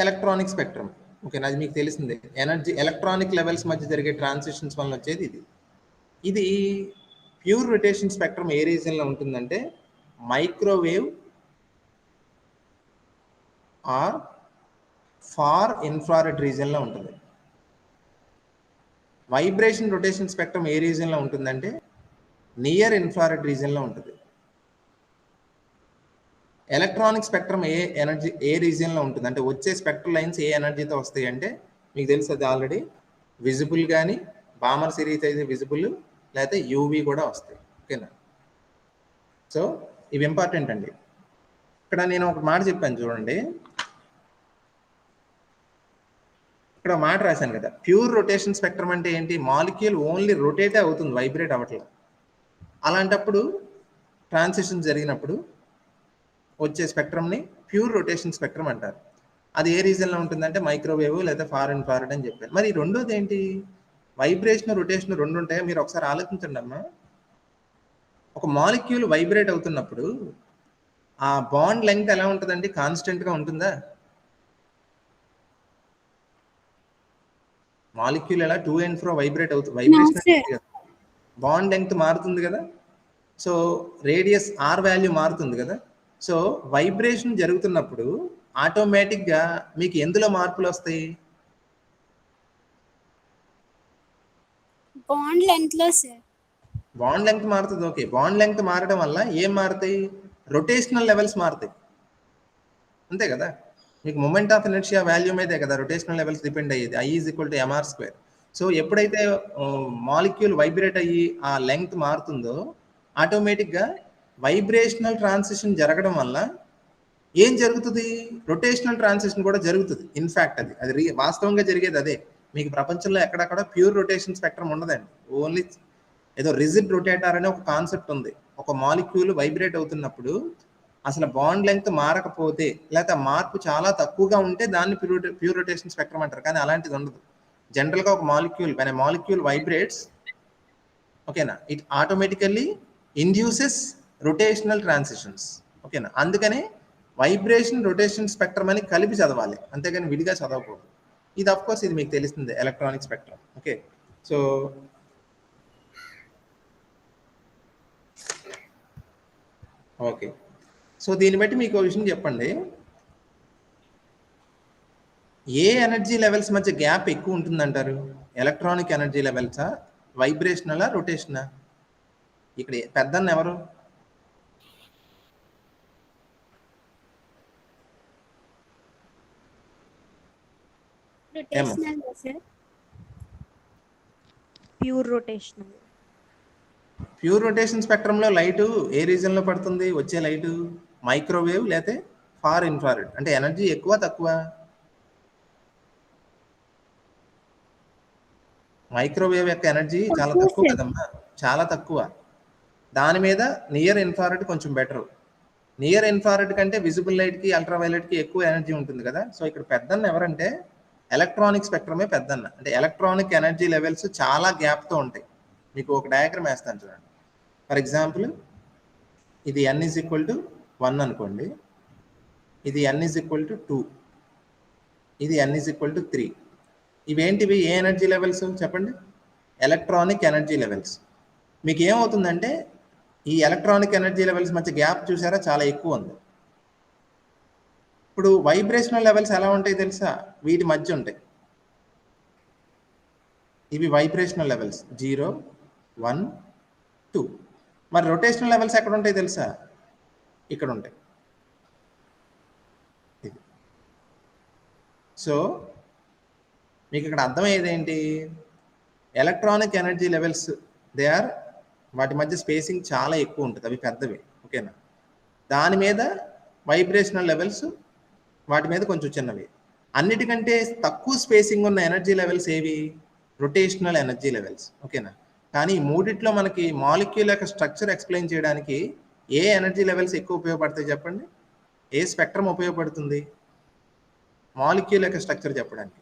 A: ఎలక్ట్రానిక్ స్పెక్ట్రమ్. ఓకేనా, అది మీకు తెలిసిందే. ఎనర్జీ ఎలక్ట్రానిక్ లెవెల్స్ మధ్య జరిగే ట్రాన్సిషన్స్ వల్ల వచ్చేది ఇది. ప్యూర్ రొటేషన్ స్పెక్ట్రమ్ ఏ రీజన్లో ఉంటుందంటే మైక్రోవేవ్ ఆర్ ఫార్ ఇన్ఫ్రారెడ్ రీజన్లో ఉంటుంది. వైబ్రేషన్ రొటేషన్ స్పెక్ట్రమ్ ఏ రీజన్లో ఉంటుందంటే నియర్ ఇన్ఫ్రారెడ్ రీజన్లో ఉంటుంది. ఎలక్ట్రానిక్ స్పెక్ట్రమ్ ఏ రీజియన్లో ఉంటుంది అంటే వచ్చే స్పెక్ట్రల్ లైన్స్ ఏ ఎనర్జీతో వస్తాయి అంటే మీకు తెలుసు, అది ఆల్రెడీ విజిబుల్ కానీ బామర్ సిరీస్ అయితే విజిబుల్, లేకపోతే యూవీ కూడా వస్తాయి. ఓకేనా, సో ఇవి ఇంపార్టెంట్ అండి. ఇక్కడ నేను ఒక మాట చెప్పాను చూడండి, ఇక్కడ మాట రాశాను కదా, ప్యూర్ రొటేషన్ స్పెక్ట్రమ్ అంటే ఏంటి, మాలిక్యూల్ ఓన్లీ రొటేటే అవుతుంది, వైబ్రేట్ అవ్వట్లేదు. అలాంటప్పుడు ట్రాన్సిషన్ జరిగినప్పుడు వచ్చే స్పెక్ట్రమ్ని ప్యూర్ రొటేషన్ స్పెక్ట్రమ్ అంటారు. అది ఏ రీజన్లో ఉంటుందంటే మైక్రోవేవ్ లేదా ఫార్ ఇన్ఫ్రారెడ్ అని చెప్పారు. మరి రెండోది ఏంటి, వైబ్రేషన్ రొటేషన్ రెండు ఉంటాయో మీరు ఒకసారి ఆలోచించండి అమ్మా. ఒక మాలిక్యూల్ వైబ్రేట్ అవుతున్నప్పుడు ఆ బాండ్ లెంగ్త్ ఎలా ఉంటుందండి, కాన్స్టెంట్గా ఉంటుందా? మాలిక్యూల్ ఎలా టూ అండ్ ఫ్రో వైబ్రేట్ అవుతుంది, వైబ్రేషన్ బాండ్ లెంగ్త్ మారుతుంది కదా. సో రేడియస్ ఆర్ వాల్యూ మారుతుంది కదా. సో వైబ్రేషన్ జరుగుతున్నప్పుడు ఆటోమేటిక్గా మీకు ఎందులో మార్పులు వస్తాయి,
C: బాండ్ లెంగ్త్ లో సార్.
A: బాండ్ లెంగ్త్ మారుతుంది. ఓకే, బాండ్ లెంగ్త్ మారడం వల్ల ఏం మారుతాయి, రొటేషనల్ లెవెల్స్ మారుతాయి, అంతే కదా. మీకు మొమెంట్ ఆఫ్ ఇనర్షియా వాల్యూ మీదే కదా రొటేషనల్ లెవెల్స్ డిపెండ్ అయ్యేది, I = mr². సో ఎప్పుడైతే మాలిక్యూల్ వైబ్రేట్ అయ్యి ఆ లెంగ్త్ మారుతుందో ఆటోమేటిక్గా వైబ్రేషనల్ ట్రాన్సిషన్ జరగడం వల్ల ఏం జరుగుతుంది, రొటేషనల్ ట్రాన్సిషన్ కూడా జరుగుతుంది. ఇన్ఫ్యాక్ట్ అది వాస్తవంగా జరిగేది అదే. మీకు ప్రపంచంలో ఎక్కడక్కడ ప్యూర్ రొటేషన్ స్పెక్ట్రమ్ ఉండదండి, ఓన్లీ ఏదో రిజిడ్ రొటేటర్ అనే ఒక కాన్సెప్ట్ ఉంది. ఒక మాలిక్యూల్ వైబ్రేట్ అవుతున్నప్పుడు అసలు బాండ్ లెంగ్త్ మారకపోతే లేకపోతే మార్పు చాలా తక్కువగా ఉంటే దాన్ని ప్యూర్ రొటేషన్ స్పెక్ట్రమ్ అంటారు. కానీ అలాంటిది ఉండదు. జనరల్గా ఒక మాలిక్యూల్ వైబ్రేట్స్, ఓకేనా, it automatically induces rotational transitions. ఓకేనా, అందుకనే వైబ్రేషన్ రొటేషన్ స్పెక్ట్రమ్ అని కలిపి చదవాలి, అంతేగాని విడిగా చదవకూడదు. ఇది అఫ్కోర్స్ ఇది మీకు తెలిసిందే, electronic spectrum. Okay, so okay. So దీన్ని బట్టి మీకు ఒక విషయం చెప్పండి. ఏ ఎనర్జీ లెవెల్స్ మధ్య గ్యాప్ ఎక్కువ ఉంటుందంటారు? ఎలక్ట్రానిక్ ఎనర్జీ లెవెల్సా, వైబ్రేషనలా, రొటేషనా? ఇక్కడ పెద్దన్న ఎవరు?
C: Rotational sir.
E: Pure rotational.
A: Pure rotation స్పెక్ట్రంలో లైటు ఏ రీజన్లో పడుతుంది? వచ్చే లైటు మైక్రోవేవ్ లేతే ఫార్ ఇన్ఫ్రారెడ్. అంటే ఎనర్జీ ఎక్కువ తక్కువ? మైక్రోవేవ్ యొక్క ఎనర్జీ చాలా తక్కువ కదమ్మా, చాలా తక్కువ. దాని మీద నియర్ ఇన్ఫ్రారెడ్ కొంచెం బెటర్. నియర్ ఇన్ఫ్రారెడ్ కంటే విజిబుల్ లైట్కి అల్ట్రావైలెట్కి ఎక్కువ ఎనర్జీ ఉంటుంది కదా. సో ఇక్కడ పెద్దన్న ఎవరంటే ఎలక్ట్రానిక్ స్పెక్ట్రమే పెద్దన్న. అంటే ఎలక్ట్రానిక్ ఎనర్జీ లెవెల్స్ చాలా గ్యాప్తో ఉంటాయి. మీకు ఒక డయాగ్రామ్ వేస్తాను చూడండి. ఫర్ ఎగ్జాంపుల్ ఇది n ఈజ్ ఈక్వల్ టు 1 అనుకోండి, ఇది n ఈజ్ ఈక్వల్ టు 2, ఇది n ఈజ్ ఈక్వల్ టు 3. ఇవేంటివి? ఏ ఎనర్జీ లెవెల్స్ చెప్పండి? Electronic energy levels. మీకు ఏమవుతుందంటే ఈ ఎలక్ట్రానిక్ ఎనర్జీ లెవెల్స్ మధ్య గ్యాప్ చూసారా, చాలా ఎక్కువ ఉంది. ఇప్పుడు వైబ్రేషనల్ లెవెల్స్ ఎలా ఉంటాయి తెలుసా? వీటి మధ్య ఉంటాయి. ఇవి వైబ్రేషనల్ లెవెల్స్ 0, 1, 2. మరి రొటేషనల్ లెవెల్స్ ఎక్కడ ఉంటాయి తెలుసా? ఇక్కడ ఉంటాయి. ఇది. సో మీకు ఇక్కడ అర్థమయ్యేది ఏంటి? Electronic energy levels they are, వాటి మధ్య స్పేసింగ్ చాలా ఎక్కువ ఉంటుంది, అవి పెద్దవి. ఓకేనా? దాని మీద వైబ్రేషనల్ లెవెల్స్ వాటి మీద కొంచెం చిన్నవి. అన్నిటికంటే తక్కువ స్పేసింగ్ ఉన్న ఎనర్జీ లెవెల్స్ ఏవి? Rotational energy levels. ఓకేనా? కానీ ఈ మూడిట్లో మనకి మాలిక్యూల్ యొక్క స్ట్రక్చర్ ఎక్స్ప్లెయిన్ చేయడానికి ఏ ఎనర్జీ లెవెల్స్ ఎక్కువ ఉపయోగపడతాయి చెప్పండి? ఏ స్పెక్ట్రమ్ ఉపయోగపడుతుంది మాలిక్యూల్ యొక్క స్ట్రక్చర్ చెప్పడానికి?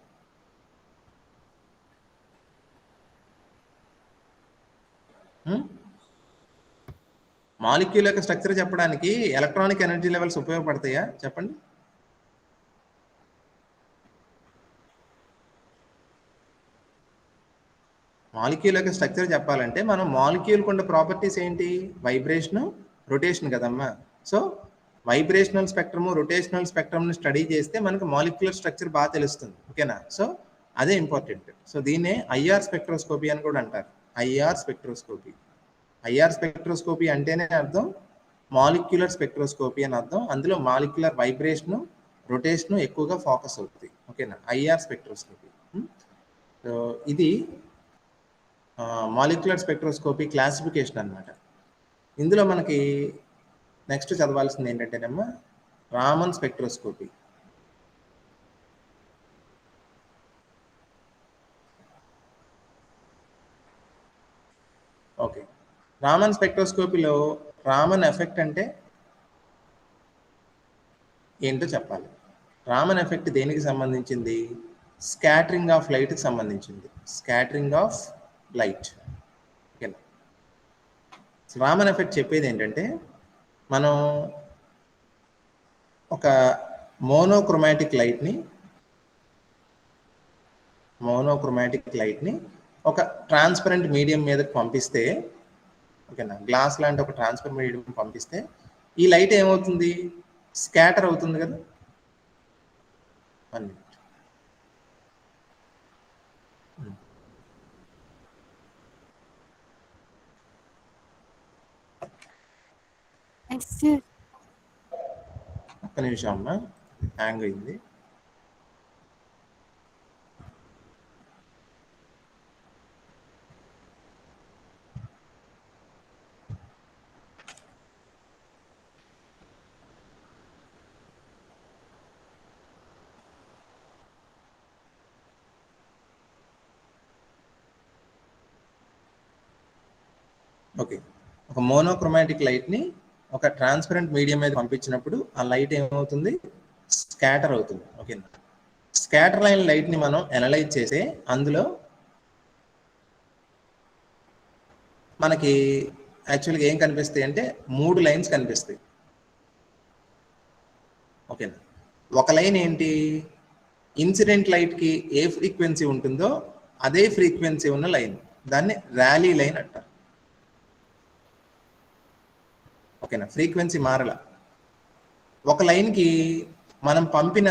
A: మాలిక్యూల్ యొక్క స్ట్రక్చర్ చెప్పడానికి ఎలక్ట్రానిక్ ఎనర్జీ లెవెల్స్ ఉపయోగపడతాయా చెప్పండి? మాలిక్యూల్ యొక్క స్ట్రక్చర్ చెప్పాలంటే మనం మాలిక్యూల్ ఉన్న ప్రాపర్టీస్ ఏంటి? వైబ్రేషను, రొటేషన్ కదమ్మా. సో వైబ్రేషనల్ స్పెక్ట్రము, రొటేషనల్ స్పెక్ట్రమ్ని స్టడీ చేస్తే మనకు మాలిక్యులర్ స్ట్రక్చర్ బాగా తెలుస్తుంది. ఓకేనా? సో అదే ఇంపార్టెంట్. సో దీన్నే ఐఆర్ స్పెక్ట్రోస్కోపీ అని కూడా అంటారు. IR spectroscopy. ఐఆర్ స్పెక్ట్రోస్కోపీ అంటేనే అర్థం మాలిక్యులర్ స్పెక్ట్రోస్కోపీ అని అర్థం. అందులో మాలిక్యులర్ వైబ్రేషను, రొటేషను ఎక్కువగా ఫోకస్ అవుతుంది. ఓకేనా? IR spectroscopy. సో ఇది మాలిక్యులర్ స్పెక్ట్రోస్కోపీ క్లాసిఫికేషన్ అన్నమాట. ఇందులో మనకి నెక్స్ట్ చదవాల్సింది ఏంటంటేనమ్మా రామన్ స్పెక్ట్రోస్కోపీ. ఓకే, రామన్ స్పెక్ట్రోస్కోపీలో రామన్ ఎఫెక్ట్ అంటే ఏంటో చెప్పాలి. రామన్ ఎఫెక్ట్ దేనికి సంబంధించింది? స్కాటరింగ్ ఆఫ్ లైట్కి సంబంధించింది. Scattering of light. ఓకేనా? రామన్ ఎఫెక్ట్ చెప్పేది ఏంటంటే మనం ఒక మోనోక్రోమాటిక్ లైట్ని ఒక ట్రాన్స్పరెంట్ మీడియం మీదకి పంపిస్తే, ఓకేనా, గ్లాస్ లాంటి ఒక ట్రాన్స్పరెంట్ మీడియం పంపిస్తే ఈ లైట్ ఏమవుతుంది? స్కాటర్ అవుతుంది కదా. 1 minute. ఒక్క నిమిషం అమ్మా, హ్యాంగ్ అయింది. ఓకే, ఒక మోనోక్రోమాటిక్ లైట్ని ఒక ట్రాన్స్పరెంట్ మీడియం మీద పంపించినప్పుడు ఆ లైట్ ఏమవుతుంది? స్కాటర్ అవుతుంది. ఓకేనా? స్కాటర్ అయిన లైట్ని మనం అనలైజ్ చేస్తే అందులో మనకి యాక్చువల్గా ఏం కనిపిస్తాయి అంటే 3 లైన్స్ కనిపిస్తాయి. ఓకేనా? ఒక లైన్ ఏంటి? ఇన్సిడెంట్ లైట్కి ఏ ఫ్రీక్వెన్సీ ఉంటుందో అదే ఫ్రీక్వెన్సీ ఉన్న లైన్, దాన్ని ర్యాలీ లైన్ అంటారు. ఓకేనా, ఫ్రీక్వెన్సీ మారల. ఒక లైన్కి మనం పంపిన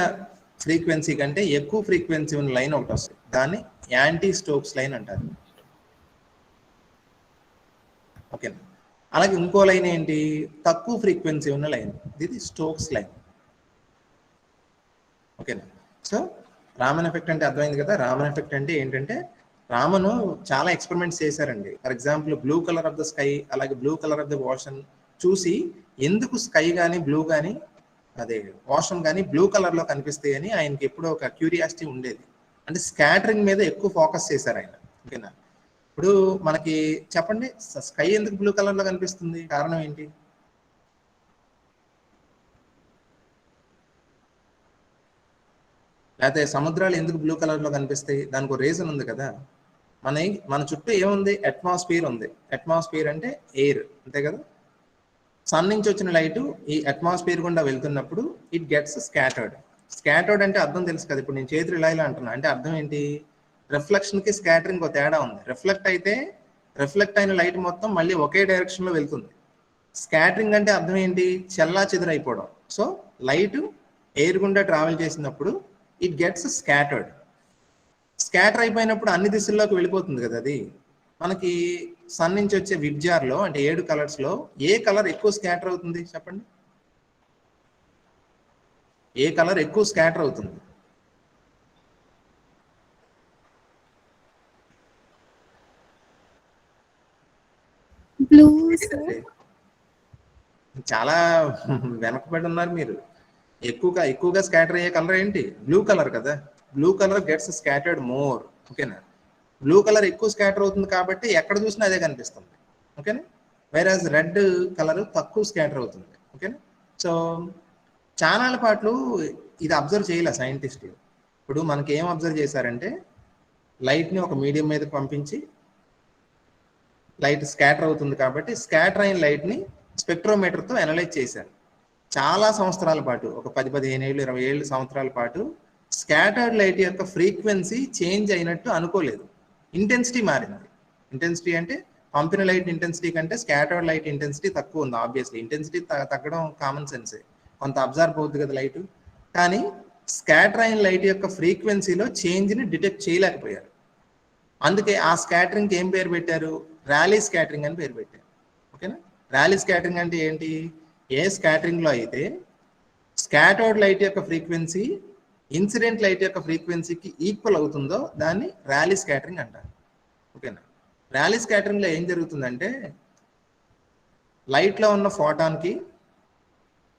A: ఫ్రీక్వెన్సీ కంటే ఎక్కువ ఫ్రీక్వెన్సీ ఉన్న లైన్ ఒకటి వస్తుంది, దాన్ని యాంటీ స్టోక్స్ లైన్ అంటారు. ఓకేనా, అలాగే ఇంకో లైన్ ఏంటి, తక్కువ ఫ్రీక్వెన్సీ ఉన్న లైన్, ఇది స్టోక్స్ లైన్. ఓకేనా, సో రామన్ ఎఫెక్ట్ అంటే అర్థమైంది కదా. రామన్ ఎఫెక్ట్ అంటే ఏంటంటే, రామన్ చాలా ఎక్స్పెరిమెంట్స్ చేశారండి. For example blue colour of the sky, అలాగే blue colour of the ocean చూసి ఎందుకు స్కై కానీ బ్లూ కానీ అదే ఓషన్ కానీ బ్లూ కలర్ లో కనిపిస్తాయి అని ఆయనకి ఎప్పుడో ఒక క్యూరియాసిటీ ఉండేది. అంటే స్కాటరింగ్ మీద ఎక్కువ ఫోకస్ చేశారు ఆయన. ఓకేనా, ఇప్పుడు మనకి చెప్పండి, స్కై ఎందుకు బ్లూ కలర్ లో కనిపిస్తుంది, కారణం ఏంటి? లేకపోతే సముద్రాలు ఎందుకు బ్లూ కలర్ లో కనిపిస్తాయి, దానికి ఒక రీజన్ ఉంది కదా. మన చుట్టూ ఏముంది, అట్మాస్ఫియర్ ఉంది. అట్మాస్ఫియర్ అంటే ఎయిర్, అంతే కదా. సన్ నుంచి వచ్చిన లైట్ ఈ అట్మాస్ఫియర్ గుండా వెళ్తున్నప్పుడు ఇట్ గెట్స్ స్కాటర్డ్. స్కాటర్డ్ అంటే అర్థం తెలుసు కదా. ఇప్పుడు నేను చేతులు ఇలా అంటున్నా అంటే అర్థం ఏంటి, రిఫ్లెక్షన్ కి స్కాటరింగ్ ఒక తేడా ఉంది. రిఫ్లెక్ట్ అయిన లైట్ మొత్తం మళ్ళీ ఒకే డైరెక్షన్ లో వెళ్తుంది. స్కాటరింగ్ అంటే అర్థం ఏంటి, చెల్లా చెదురైపోవడం. సో లైట్ ఎయిర్ గుండా ట్రావెల్ చేసినప్పుడు ఇట్ గెట్స్ స్కాటర్డ్. స్కాటర్ అయిపోయినప్పుడు అన్ని దిశల్లోకి వెళ్ళిపోతుంది కదా. అది మనకి సన్ నుంచి వచ్చే విబ్జార్లో అంటే 7 కలర్స్ లో ఏ కలర్ ఎక్కువ స్కాటర్ అవుతుంది చెప్పండి, ఏ కలర్ ఎక్కువ స్కాటర్ అవుతుంది?
C: బ్లూ.
A: చాలా వెనకబడి ఉన్నారు మీరు. ఎక్కువగా స్కాటర్ అయ్యే కలర్ ఏంటి, బ్లూ కలర్ కదా. Blue colour gets scattered more. ఓకేనా, బ్లూ కలర్ ఎక్కువ స్కాటర్ అవుతుంది కాబట్టి ఎక్కడ చూసినా అదే కనిపిస్తుంది. ఓకేనా, వైరాజ్ రెడ్ కలర్ తక్కువ స్కాటర్ అవుతుంది. ఓకేనా, సో చాలా పాటలు ఇది అబ్జర్వ్ చేయలే సైంటిస్టులు. ఇప్పుడు మనకి ఏం అబ్జర్వ్ చేశారంటే, లైట్ని ఒక మీడియం మీద పంపించి లైట్ స్కాటర్ అవుతుంది కాబట్టి స్కాటర్ అయిన లైట్ని స్పెక్ట్రోమీటర్తో అనలైజ్ చేశారు. చాలా సంవత్సరాల పాటు, ఒక 10-15 ఏళ్ళు 20 ఏళ్ళు సంవత్సరాల పాటు స్కాటర్డ్ లైట్ యొక్క ఫ్రీక్వెన్సీ చేంజ్ అయినట్టు అనుకోలేదు. ఇంటెన్సిటీ మారింది. ఇంటెన్సిటీ అంటే పంపిన లైట్ ఇంటెన్సిటీ కంటే స్కాటర్డ్ లైట్ ఇంటెన్సిటీ తక్కువ ఉంది. ఆబ్వియస్లీ ఇంటెన్సిటీ తగ్గడం కామన్ సెన్సే, కొంత అబ్జర్వ్ అవుతుంది కదా లైట్. కానీ స్కాటర్ అయిన లైట్ యొక్క ఫ్రీక్వెన్సీలో చేంజ్ని డిటెక్ట్ చేయలేకపోయారు. అందుకే ఆ స్కాటరింగ్కి ఏం పేరు పెట్టారు, ర్యాలీ స్కాటరింగ్ అని పేరు పెట్టారు. ఓకేనా, ర్యాలీ స్కాటరింగ్ అంటే ఏంటి, ఏ స్కాటరింగ్లో అయితే స్కాటర్డ్ లైట్ యొక్క ఫ్రీక్వెన్సీ ఇన్సిడెంట్ లైట్ యొక్క ఫ్రీక్వెన్సీకి ఈక్వల్ అవుతుందో దాన్ని ర్యాలీ స్కాటరింగ్ అంటారు. ఓకేనా, ర్యాలీ స్కాటరింగ్లో ఏం జరుగుతుందంటే, లైట్లో ఉన్న ఫోటాన్కి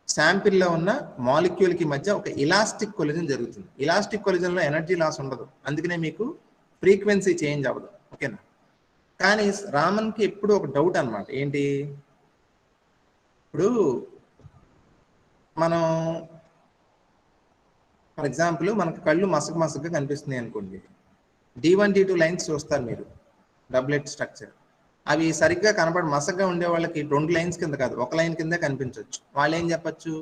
A: శాంపిల్లో ఉన్న మాలిక్యూల్కి మధ్య ఒక ఇలాస్టిక్ కొలిజన్ జరుగుతుంది. ఇలాస్టిక్ కొలిజన్లో ఎనర్జీ లాస్ ఉండదు, అందుకనే మీకు ఫ్రీక్వెన్సీ చేంజ్ అవ్వదు. ఓకేనా, కానీ రామన్కి ఎప్పుడు ఒక డౌట్ అనమాట, ఏంటి, ఇప్పుడు మనం ఫర్ ఎగ్జాంపుల్ మనకు కళ్ళు మసకగా కనిపిస్తున్నాయి అనుకోండి, D1 D2 లైన్స్ చూస్తారు మీరు, డబ్లెట్ స్ట్రక్చర్. అవి సరిగ్గా మసగ్గా ఉండే వాళ్ళకి 2 లైన్స్ కింద కాదు, ఒక లైన్ కింద కనిపించవచ్చు. వాళ్ళు ఏం చెప్పచ్చు,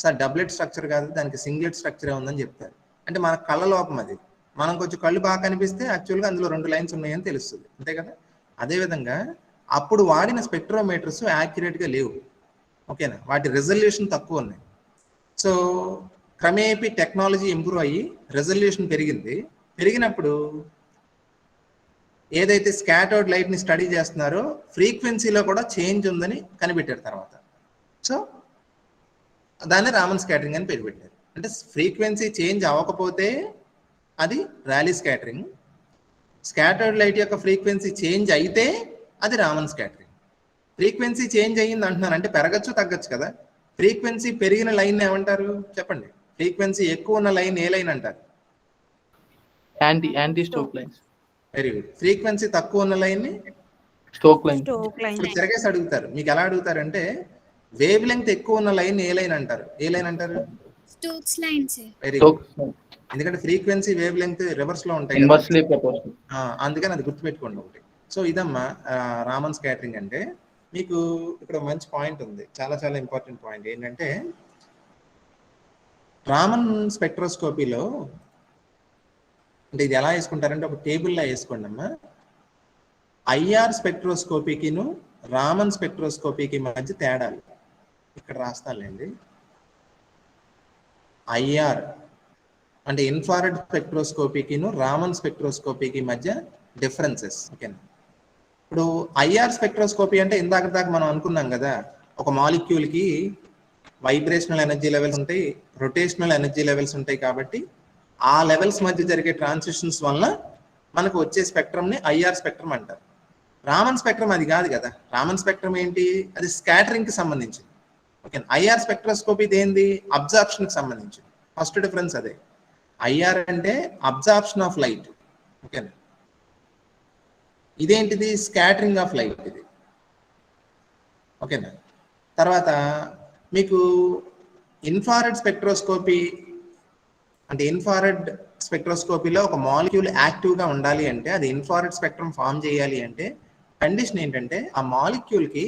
A: సార్ డబ్లెట్ స్ట్రక్చర్ కాదు, దానికి సింగ్లెట్ స్ట్రక్చరే ఉందని చెప్తారు. అంటే మన కళ్ళ లోపం అది. మనం కొంచెం కళ్ళు బాగా కనిపిస్తే యాక్చువల్గా అందులో 2 లైన్స్ ఉన్నాయని తెలుస్తుంది, అంతే కదా. అదేవిధంగా అప్పుడు వాడిన స్పెక్ట్రోమీటర్స్ యాక్యురేట్గా లేవు. ఓకేనా, వాటి రెజల్యూషన్ తక్కువ ఉన్నాయి. సో క్రమేపీ టెక్నాలజీ ఇంప్రూవ్ అయ్యి రెజల్యూషన్ పెరిగినప్పుడు ఏదైతే స్కాటర్డ్ లైట్ని స్టడీ చేస్తున్నారో ఫ్రీక్వెన్సీలో కూడా చేంజ్ ఉందని కనిపెట్టారు తర్వాత. సో దాన్ని రామన్ స్కాటరింగ్ అని పేరు పెట్టారు. అంటే ఫ్రీక్వెన్సీ చేంజ్ అవ్వకపోతే అది ర్యాలీ స్కాటరింగ్, స్కాటర్డ్ లైట్ యొక్క ఫ్రీక్వెన్సీ చేంజ్ అయితే అది రామన్ స్కాటరింగ్. ఫ్రీక్వెన్సీ చేంజ్ అయ్యింది అంటున్నారు అంటే పెరగచ్చు తగ్గచ్చు కదా. ఫ్రీక్వెన్సీ పెరిగిన లైన్ ఏమంటారు చెప్పండి, ఫ్రీక్వెన్సీ ఎక్కువ ఉన్న లైన్ ఏ లైన్ అంటారు,
D: anti stroke lines.
A: Very good. Frequency తక్కువ ఉన్న లైన్ ని
D: స్టోక్ లైన్.
A: ఇప్పుడు తిరగేసి అడుగుతారు, మీకు ఎలా అడుగుతారంటే వేవ్ లెంగ్త్ ఎక్కువ ఉన్న లైన్ ఏ లైన్ అంటారు, ఏ లైన్ అంటారు,
C: స్టోక్స్ లైన్స్.
A: Very good. ఎందుకంటే ఫ్రీక్వెన్సీ వేవ్ లెంగ్త్ రివర్స్ లో ఉంటాయి కదా, అందుకని అది గుర్తుపెట్టుకోండి ఒకటి. సో ఇదమ్మా రామన్ స్కాటరింగ్ అంటే. మీకు ఇక్కడ మంచి పాయింట్ ఉంది, చాలా చాలా ఇంపార్టెంట్ పాయింట్ ఏంటంటే, రామన్ స్పెక్ట్రోస్కోపీలో అంటే ఇది ఎలా వేసుకుంటారంటే ఒక టేబుల్లా వేసుకోండి అమ్మా. ఐఆర్ స్పెక్ట్రోస్కోపీకిను రామన్ స్పెక్ట్రోస్కోపీకి మధ్య తేడాలు. ఇక్కడ రాస్తానులేండి. ఐఆర్ అంటే ఇన్ఫ్రారెడ్ స్పెక్ట్రోస్కోపీకిను రామన్ స్పెక్ట్రోస్కోపీకి మధ్య డిఫరెన్సెస్. ఓకేనా. ఇప్పుడు ఐఆర్ స్పెక్ట్రోస్కోపీ అంటే ఇందాక దాకా మనం అనుకున్నాం కదా, ఒక మాలిక్యూల్కి వైబ్రేషనల్ ఎనర్జీ లెవెల్స్ ఉంటాయి, రొటేషనల్ ఎనర్జీ లెవెల్స్ ఉంటాయి. కాబట్టి ఆ లెవెల్స్ మధ్య జరిగే ట్రాన్సిషన్స్ వల్ల మనకు వచ్చే స్పెక్ట్రమ్ని ఐఆర్ స్పెక్ట్రమ్ అంటారు. రామన్ స్పెక్ట్రమ్ అది కాదు కదా. రామన్ స్పెక్ట్రమ్ ఏంటి? అది స్కాటరింగ్కి సంబంధించింది. ఓకే. ఐఆర్ స్పెక్ట్రోస్కోపీ ఏంది? అబ్జార్ప్షన్కి సంబంధించింది. ఫస్ట్ డిఫరెన్స్ అదే. ఐఆర్ అంటే అబ్జార్ప్షన్ ఆఫ్ లైట్. ఓకేనా. ఇదేంటిది? స్కాటరింగ్ ఆఫ్ లైట్ ఇది. ఓకేనా. తర్వాత మీకు ఇన్ఫ్రారెడ్ స్పెక్ట్రోస్కోపీ అంటే ఇన్ఫ్రారెడ్ స్పెక్ట్రోస్కోపీలో ఒక మాలిక్యూల్ యాక్టివ్గా ఉండాలి అంటే, అది ఇన్ఫ్రారెడ్ స్పెక్ట్రమ్ ఫామ్ చేయాలి అంటే కండిషన్ ఏంటంటే ఆ మాలిక్యూల్కి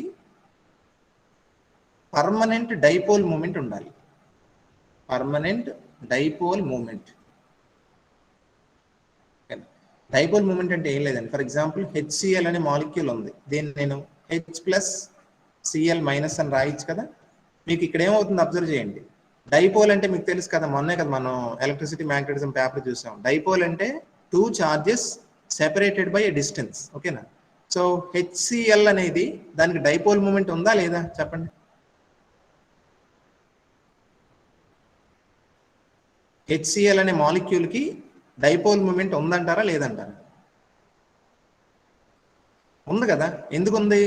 A: పర్మనెంట్ డైపోల్ మూమెంట్ ఉండాలి. Permanent dipole moment. Dipole moment అంటే ఏం లేదండి. ఫర్ ఎగ్జాంపుల్ హెచ్సిఎల్ అనే మాలిక్యూల్ ఉంది, దీన్ని నేను H+Cl- అని రాయొచ్చు కదా. మీకు ఇక్కడ ఏమవుతుంది అబ్జర్వ్ చేయండి. డైపోల్ అంటే మీకు తెలుసు కదా, మొన్నే కదా మనం ఎలక్ట్రిసిటీ మ్యాగ్నెటిజం పేపర్ చూసాం. డైపోల్ అంటే 2 charges separated by a distance. ఓకేనా. సో హెచ్సిఎల్ అనేది దానికి డైపోల్ మూమెంట్ ఉందా లేదా చెప్పండి. హెచ్సిఎల్ అనే మాలిక్యూల్కి డైపోల్ మూమెంట్ ఉందంటారా లేదంటారా? ఉంది కదా. ఎందుకు ఉంది?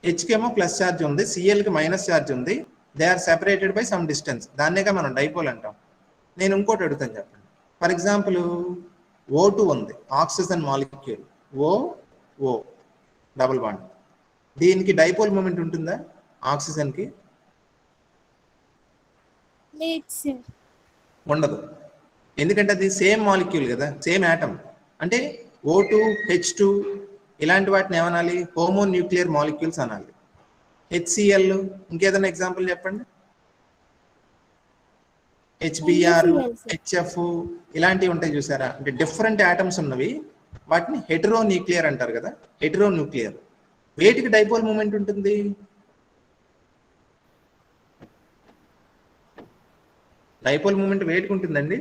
A: హెచ్కేమో ప్లస్ ఛార్జ్ ఉంది, సిఎల్కి మైనస్ ఛార్జ్ ఉంది. They are separated by some distance. దాన్నేగా మనం డైపోల్ అంటాం. నేను ఇంకోటి అడుగుతాను చెప్పండి. ఫర్ ఎగ్జాంపుల్ O2 ఉంది, oxygen molecule. O double bond. దీనికి డైపోల్ మూమెంట్ ఉంటుందా ఆక్సిజన్కి?
C: లేదు సార్.
A: ఉండదు. ఎందుకంటే అది సేమ్ మాలిక్యూల్ కదా, సేమ్ యాటమ్. అంటే O2, H2 ఇలాంటి వాటిని ఏమనాలి? హోమోన్యూక్లియర్ మాలిక్యూల్స్ అనాలి. HCl ఇంకేదైనా ఎగ్జాంపుల్ చెప్పండి. HBr, HF ఇలాంటివి ఉంటాయి చూసారా, అంటే డిఫరెంట్ యాటమ్స్ ఉన్నవి, వాటిని హెటరోన్యూక్లియర్ అంటారు కదా. హెటరోన్యూక్లియర్ వేటికి డైపోల్ మూమెంట్ ఉంటుంది? డైపోల్ మూమెంట్ వేటికి ఉంటుందండి?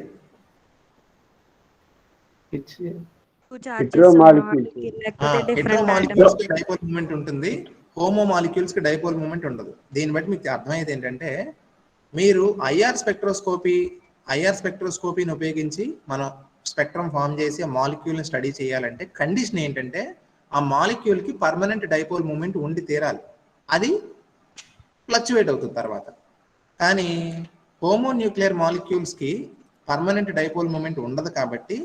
B: Hetero molecules.
A: హెటరో మాలిక్యూల్స్ కి డైపోల్ మూమెంట్ ఉంటుంది, హోమో మాలిక్యూల్స్ కి డైపోల్ మూమెంట్ ఉండదు. దీన్ని బట్టి మీకు అర్థమయ్యేది ఏంటంటే, మీరు ఐఆర్ స్పెక్ట్రోస్కోపీని ఉపయోగించి మనం స్పెక్ట్రమ్ ఫామ్ చేసి ఆ మాలిక్యూల్ని స్టడీ చేయాలంటే కండిషన్ ఏంటంటే ఆ మాలిక్యూల్కి పర్మనెంట్ డైపోల్ మూమెంట్ ఉండి తీరాలి. అది ఫ్లక్చువేట్ అవుతుంది తర్వాత. కానీ హోమోన్యూక్లియర్ మాలిక్యూల్స్కి పర్మనెంట్ డైపోల్ మూమెంట్ ఉండదు. కాబట్టి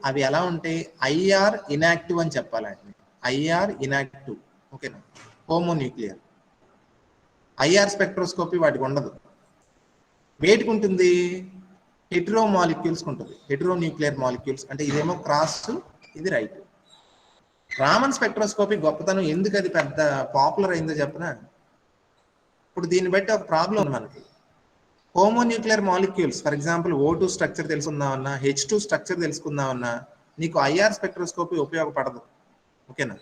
A: అవి ఎలా ఉంటాయి? ఐఆర్ ఇనాక్టివ్ అని చెప్పాలండి. IR inactive. ఓకేనా. హోమోన్యూక్లియర్. ఐఆర్ స్పెక్ట్రోస్కోపీ వాటికి ఉండదు. వేటికి ఉంటుంది? హెటరో మాలిక్యూల్స్కి ఉంటుంది. హెటరోన్యూక్లియర్ మాలిక్యూల్స్ అంటే ఇదేమో క్రాస్, ఇది రైట్. రామన్ స్పెక్ట్రోస్కోపీ గొప్పతనం ఎందుకు అది పెద్ద పాపులర్ అయిందో చెప్పనా? ఇప్పుడు దీన్ని బట్టి ఒక ప్రాబ్లం ఉంది మనకి. Homonuclear molecules for example O2 structure తెలుసుకుందామన్నా, H2 స్ట్రక్చర్ తెలుసుకుందామన్నా నీకు ఐఆర్ స్పెక్ట్రోస్కోపీ ఉపయోగపడదు. ఓకేనా.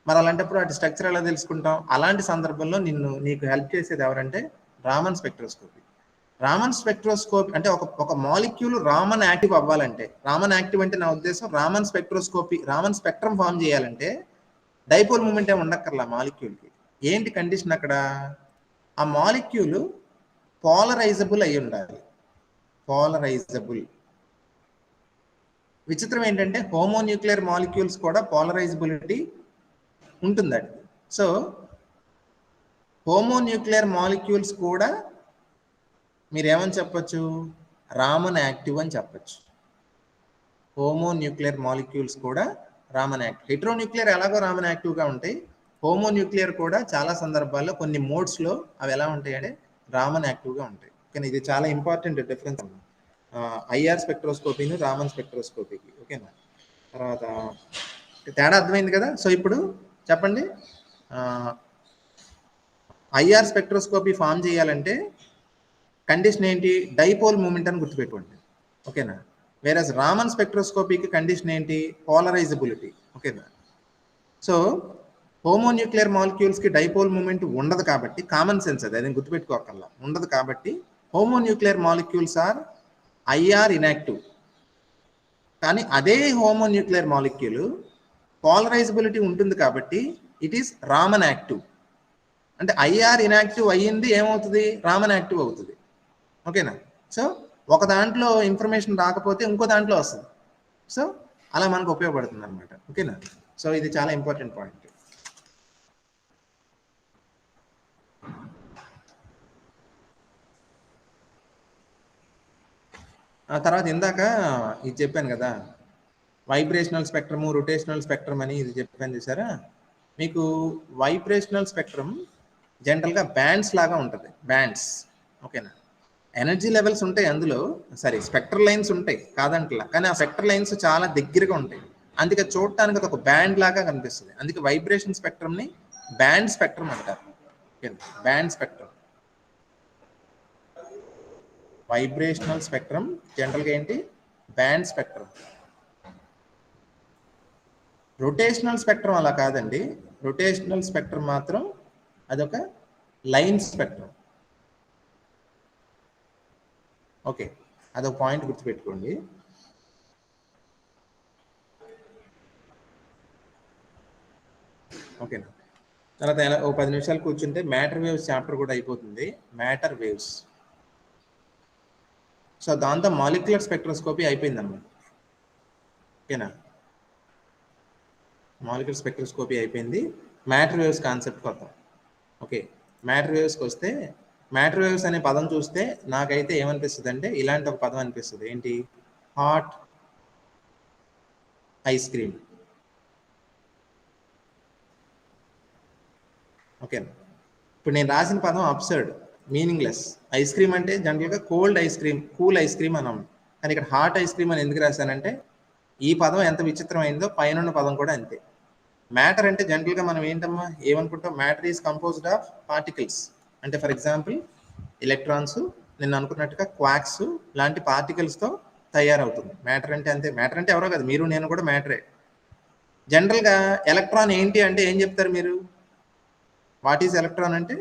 A: మరి అలాంటప్పుడు అటు స్ట్రక్చర్ ఎలా తెలుసుకుంటాం? అలాంటి సందర్భంలో నీకు హెల్ప్ చేసేది ఎవరంటే రామన్ స్పెక్ట్రోస్కోపీ. రామన్ స్పెక్ట్రోస్కోపీ అంటే ఒక మాలిక్యూల్ రామన్ యాక్టివ్ అవ్వాలంటే, రామన్ యాక్టివ్ అంటే నా ఉద్దేశం Raman spectroscopy, Raman spectrum form చేయాలంటే డైపోల్ మూమెంట్ ఏమి ఉండక్కర్లా మాలిక్యూల్కి. ఏంటి కండిషన్ అక్కడ? ఆ మాలిక్యూల్ పోలరైజబుల్ అయి ఉండాలి. పోలరైజబుల్. విచిత్రం ఏంటంటే హోమోన్యూక్లియర్ మాలిక్యూల్స్ కూడా పోలరైజబిలిటీ ఉంటుందండి. సో హోమోన్యూక్లియర్ మాలిక్యూల్స్ కూడా మీరేమని చెప్పచ్చు? రామన్ యాక్టివ్ అని చెప్పచ్చు. హోమోన్యూక్లియర్ మాలిక్యూల్స్ కూడా రామన్ యాక్టివ్. హెటరోన్యూక్లియర్ ఎలాగో రామన్ యాక్టివ్గా ఉంటాయి. హోమోన్యూక్లియర్ కూడా చాలా సందర్భాల్లో కొన్ని మోడ్స్లో అవి ఎలా ఉంటాయి అంటే రామన్ యాక్టివ్గా ఉంటాయి. కానీ ఇది చాలా ఇంపార్టెంట్ డిఫరెన్స్ అన్నమాట ఐఆర్ స్పెక్ట్రోస్కోపీని రామన్ స్పెక్ట్రోస్కోపీకి. ఓకేనా. తర్వాత తేడా అర్థమైంది కదా. సో ఇప్పుడు చెప్పండి, ఐఆర్ స్పెక్ట్రోస్కోపీ ఫామ్ చేయాలంటే కండిషన్ ఏంటి? డైపోల్ మూమెంట్ అని గుర్తుపెట్టుకోండి. ఓకేనా. వేరస్ రామన్ స్పెక్ట్రోస్కోపీకి కండిషన్ ఏంటి? పోలరైజబిలిటీ. ఓకేనా. సో హోమోన్యూక్లియర్ మాలిక్యూల్స్కి డైపోల్ మూమెంట్ ఉండదు కాబట్టి, కామన్ సెన్స్ అది గుర్తుపెట్టుకోకల్లా, ఉండదు కాబట్టి హోమోన్యూక్లియర్ మాలిక్యూల్స్ ఆర్ ఐఆర్ ఇన్యాక్టివ్. కానీ అదే హోమోన్యూక్లియర్ మాలిక్యూల్ పోలరైజబిలిటీ ఉంటుంది కాబట్టి ఇట్ ఈస్ రామన్ యాక్టివ్. అంటే ఐఆర్ ఇన్యాక్టివ్ అయ్యింది ఏమవుతుంది, రామన్ యాక్టివ్ అవుతుంది. ఓకేనా? సో ఒక దాంట్లో ఇన్ఫర్మేషన్ రాకపోతే ఇంకో దాంట్లో వస్తుంది. సో అలా మనకు ఉపయోగపడుతుంది అనమాట. ఓకేనా? సో ఇది చాలా ఇంపార్టెంట్ పాయింట్. ఆ తర్వాత ఇందాక ఇది చెప్పాను కదా, వైబ్రేషనల్ స్పెక్ట్రము, రొటేషనల్ స్పెక్ట్రమ్ అని ఇది చెప్పాను చూసారా. మీకు వైబ్రేషనల్ స్పెక్ట్రమ్ జనరల్గా బ్యాండ్స్ లాగా ఉంటుంది, బ్యాండ్స్. ఓకేనా? ఎనర్జీ లెవెల్స్ ఉంటాయి అందులో, సారీ స్పెక్ట్రల్ లైన్స్ ఉంటాయి కాదంటలా, కానీ ఆ స్పెక్ట్రల్ లైన్స్ చాలా దగ్గరగా ఉంటాయి. అందుకే చూడటానికి అది ఒక బ్యాండ్ లాగా కనిపిస్తుంది. అందుకే వైబ్రేషన్ స్పెక్ట్రమ్ని బ్యాండ్ స్పెక్ట్రమ్ అంటారు. ఓకేనా? Band spectrum. వైబ్రేషనల్ స్పెక్ట్రమ్ జనరల్గా ఏంటి, బ్యాండ్ స్పెక్ట్రమ్. రొటేషనల్ స్పెక్ట్రమ్ అలా కాదండి. రొటేషనల్ స్పెక్ట్రమ్ మాత్రం అదొక లైన్ స్పెక్ట్రమ్. ఓకే, అదొక పాయింట్ గుర్తుపెట్టుకోండి. ఓకేనా? తర్వాత ఓ 10 నిమిషాలు కూర్చుంటే మ్యాటర్ వేవ్స్ చాప్టర్ కూడా అయిపోతుంది. Matter waves. సో దాంతో మాలిక్యులర్ స్పెక్ట్రోస్కోపీ అయిపోయిందమ్మా. ఓకేనా? మాలిక్యులర్ స్పెక్ట్రోస్కోపీ అయిపోయింది. మ్యాటర్ వేవ్స్ కాన్సెప్ట్కి వద్దాం. ఓకే, మ్యాటర్ వేవ్స్కి వస్తే, మ్యాటర్ వేవ్స్ అనే పదం చూస్తే నాకైతే ఏమనిపిస్తుంది అంటే ఇలాంటి ఒక పదం అనిపిస్తుంది. ఏంటి? Hot ice cream. ఓకేనా? ఇప్పుడు నేను రాసిన పదం అబ్సర్డ్, మీనింగ్లెస్. ఐస్ క్రీమ్ అంటే జనరల్గా cold ice cream, cool ice cream అన్నాం. కానీ ఇక్కడ హాట్ ఐస్ క్రీమ్ అని ఎందుకు రాశానంటే ఈ పదం ఎంత విచిత్రమైందో పైన పదం కూడా అంతే. మ్యాటర్ అంటే జనరల్గా మనం ఏంటమ్మా ఏమనుకుంటాం, matter is composed of particles. అంటే ఫర్ ఎగ్జాంపుల్ ఎలక్ట్రాన్స్, నేను అనుకున్నట్టుగా క్వాక్స్ లాంటి పార్టికల్స్తో తయారవుతుంది మ్యాటర్ అంటే. అంతే, మ్యాటర్ అంటే ఎవరో కాదు, మీరు నేను కూడా మ్యాటరే. జనరల్గా ఎలక్ట్రాన్ ఏంటి అంటే ఏం చెప్తారు మీరు? వాట్ ఈజ్ ఎలక్ట్రాన్ అంటే?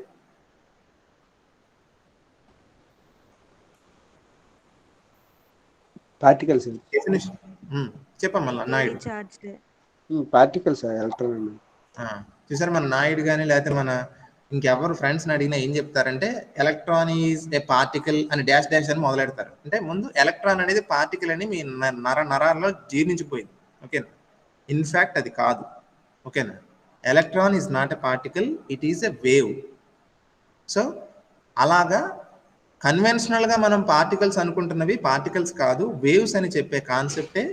B: పార్టికల్స్.
A: డెఫినేషన్ చెప్పమ్మా నాయుడు.
B: Particles electron.
A: చూసారు మన నాయుడు కానీ లేకపోతే మన ఇంకెవరు ఫ్రెండ్స్ని అడిగినా ఏం చెప్తారంటే ఎలక్ట్రాన్ ఈజ్ ఏ పార్టికల్ అని డాష్ డాష్ అని మొదలెడతారు. అంటే ముందు ఎలక్ట్రాన్ అనేది పార్టికల్ అని మీ నరాల్లో జీర్ణించిపోయింది. ఓకేనా? ఇన్ఫ్యాక్ట్ అది కాదు. ఓకేనా? Electron is not a particle, it is a wave. So అలాగా కన్వెన్షనల్గా మనం పార్టికల్స్ అనుకుంటున్నవి పార్టికల్స్ కాదు, వేవ్స్ అని చెప్పే కాన్సెప్టే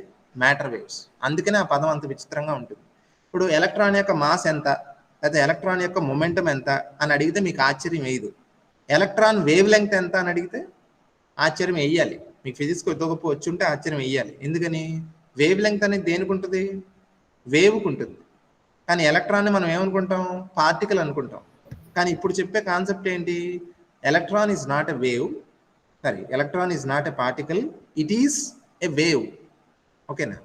A: మ్యాటర్ వేవ్స్. అందుకనే ఆ పదం అంత విచిత్రంగా ఉంటుంది. ఇప్పుడు ఎలక్ట్రాన్ యొక్క మాస్ ఎంత, లేదా ఎలక్ట్రాన్ యొక్క మొమెంటం ఎంత అని అడిగితే మీకు ఆశ్చర్యం వేయదు. ఎలక్ట్రాన్ వేవ్ లెంగ్త్ ఎంత అని అడిగితే ఆశ్చర్యం వేయాలి. మీకు ఫిజిక్స్ గొప్ప వచ్చి ఉంటే ఆశ్చర్యం వేయాలి. ఎందుకని? వేవ్ లెంగ్త్ అనేది దేనికి ఉంటుంది? వేవ్కి ఉంటుంది. కానీ ఎలక్ట్రాన్ని మనం ఏమనుకుంటాం? పార్టికల్ అనుకుంటాం. కానీ ఇప్పుడు చెప్పే కాన్సెప్ట్ ఏంటి? Electron is not a wave, sorry electron is not a particle, it is a wave. ఓకేనా?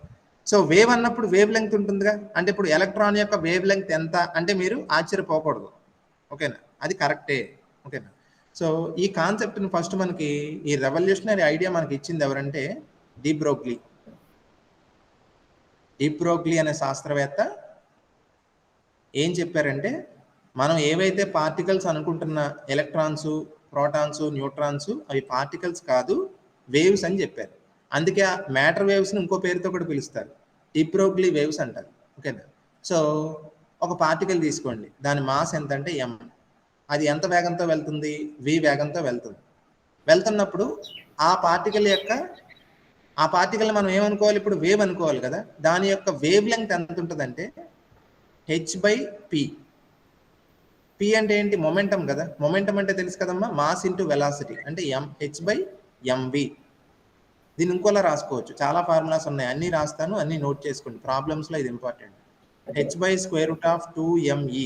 A: సో వేవ్ అన్నప్పుడు వేవ్ లెంగ్త్ ఉంటుందిగా. అంటే ఇప్పుడు ఎలక్ట్రాన్ యొక్క వేవ్ లెంగ్త్ ఎంత అంటే మీరు ఆశ్చర్యపోకూడదు. ఓకేనా? అది కరెక్టే. ఓకేనా? సో ఈ కాన్సెప్ట్ని ఫస్ట్ మనకి ఈ రెవల్యూషనరీ ఐడియా మనకి ఇచ్చింది ఎవరంటే డి బ్రోగ్లీ. డి బ్రోగ్లీ అనే శాస్త్రవేత్త ఏం చెప్పారంటే మనం ఏవైతే పార్టికల్స్ అనుకుంటున్న ఎలక్ట్రాన్స్, ప్రోటాన్స్, న్యూట్రాన్స్ అవి పార్టికల్స్ కాదు, వేవ్స్ అని చెప్పారు. అందుకే ఆ మ్యాటర్ వేవ్స్ని ఇంకో పేరుతో కూడా పిలుస్తారు, డి బ్రోగ్లీ వేవ్స్ అంటారు. ఓకేనా? సో ఒక పార్టికల్ తీసుకోండి, దాని మాస్ ఎంత అంటే m. అది ఎంత వేగంతో వెళ్తుంది? v వేగంతో వెళ్తుంది. వెళ్తున్నప్పుడు ఆ పార్టికల్ మనం ఏమనుకోవాలి? ఇప్పుడు వేవ్ అనుకోవాలి కదా. దాని యొక్క వేవ్ లెంగ్త్ ఎంత ఉంటుందంటే h/p. p అంటే ఏంటి? మొమెంటం కదా. మొమెంటం అంటే తెలుసు కదమ్మా, మాస్ ఇంటూ వెలాసిటీ అంటే h/mv. దీన్ని ఇంకోలా రాసుకోవచ్చు, చాలా ఫార్ములాస్ ఉన్నాయి, అన్నీ రాస్తాను, అన్నీ నోట్ చేసుకోండి, ప్రాబ్లమ్స్లో ఇది ఇంపార్టెంట్. h/√2me,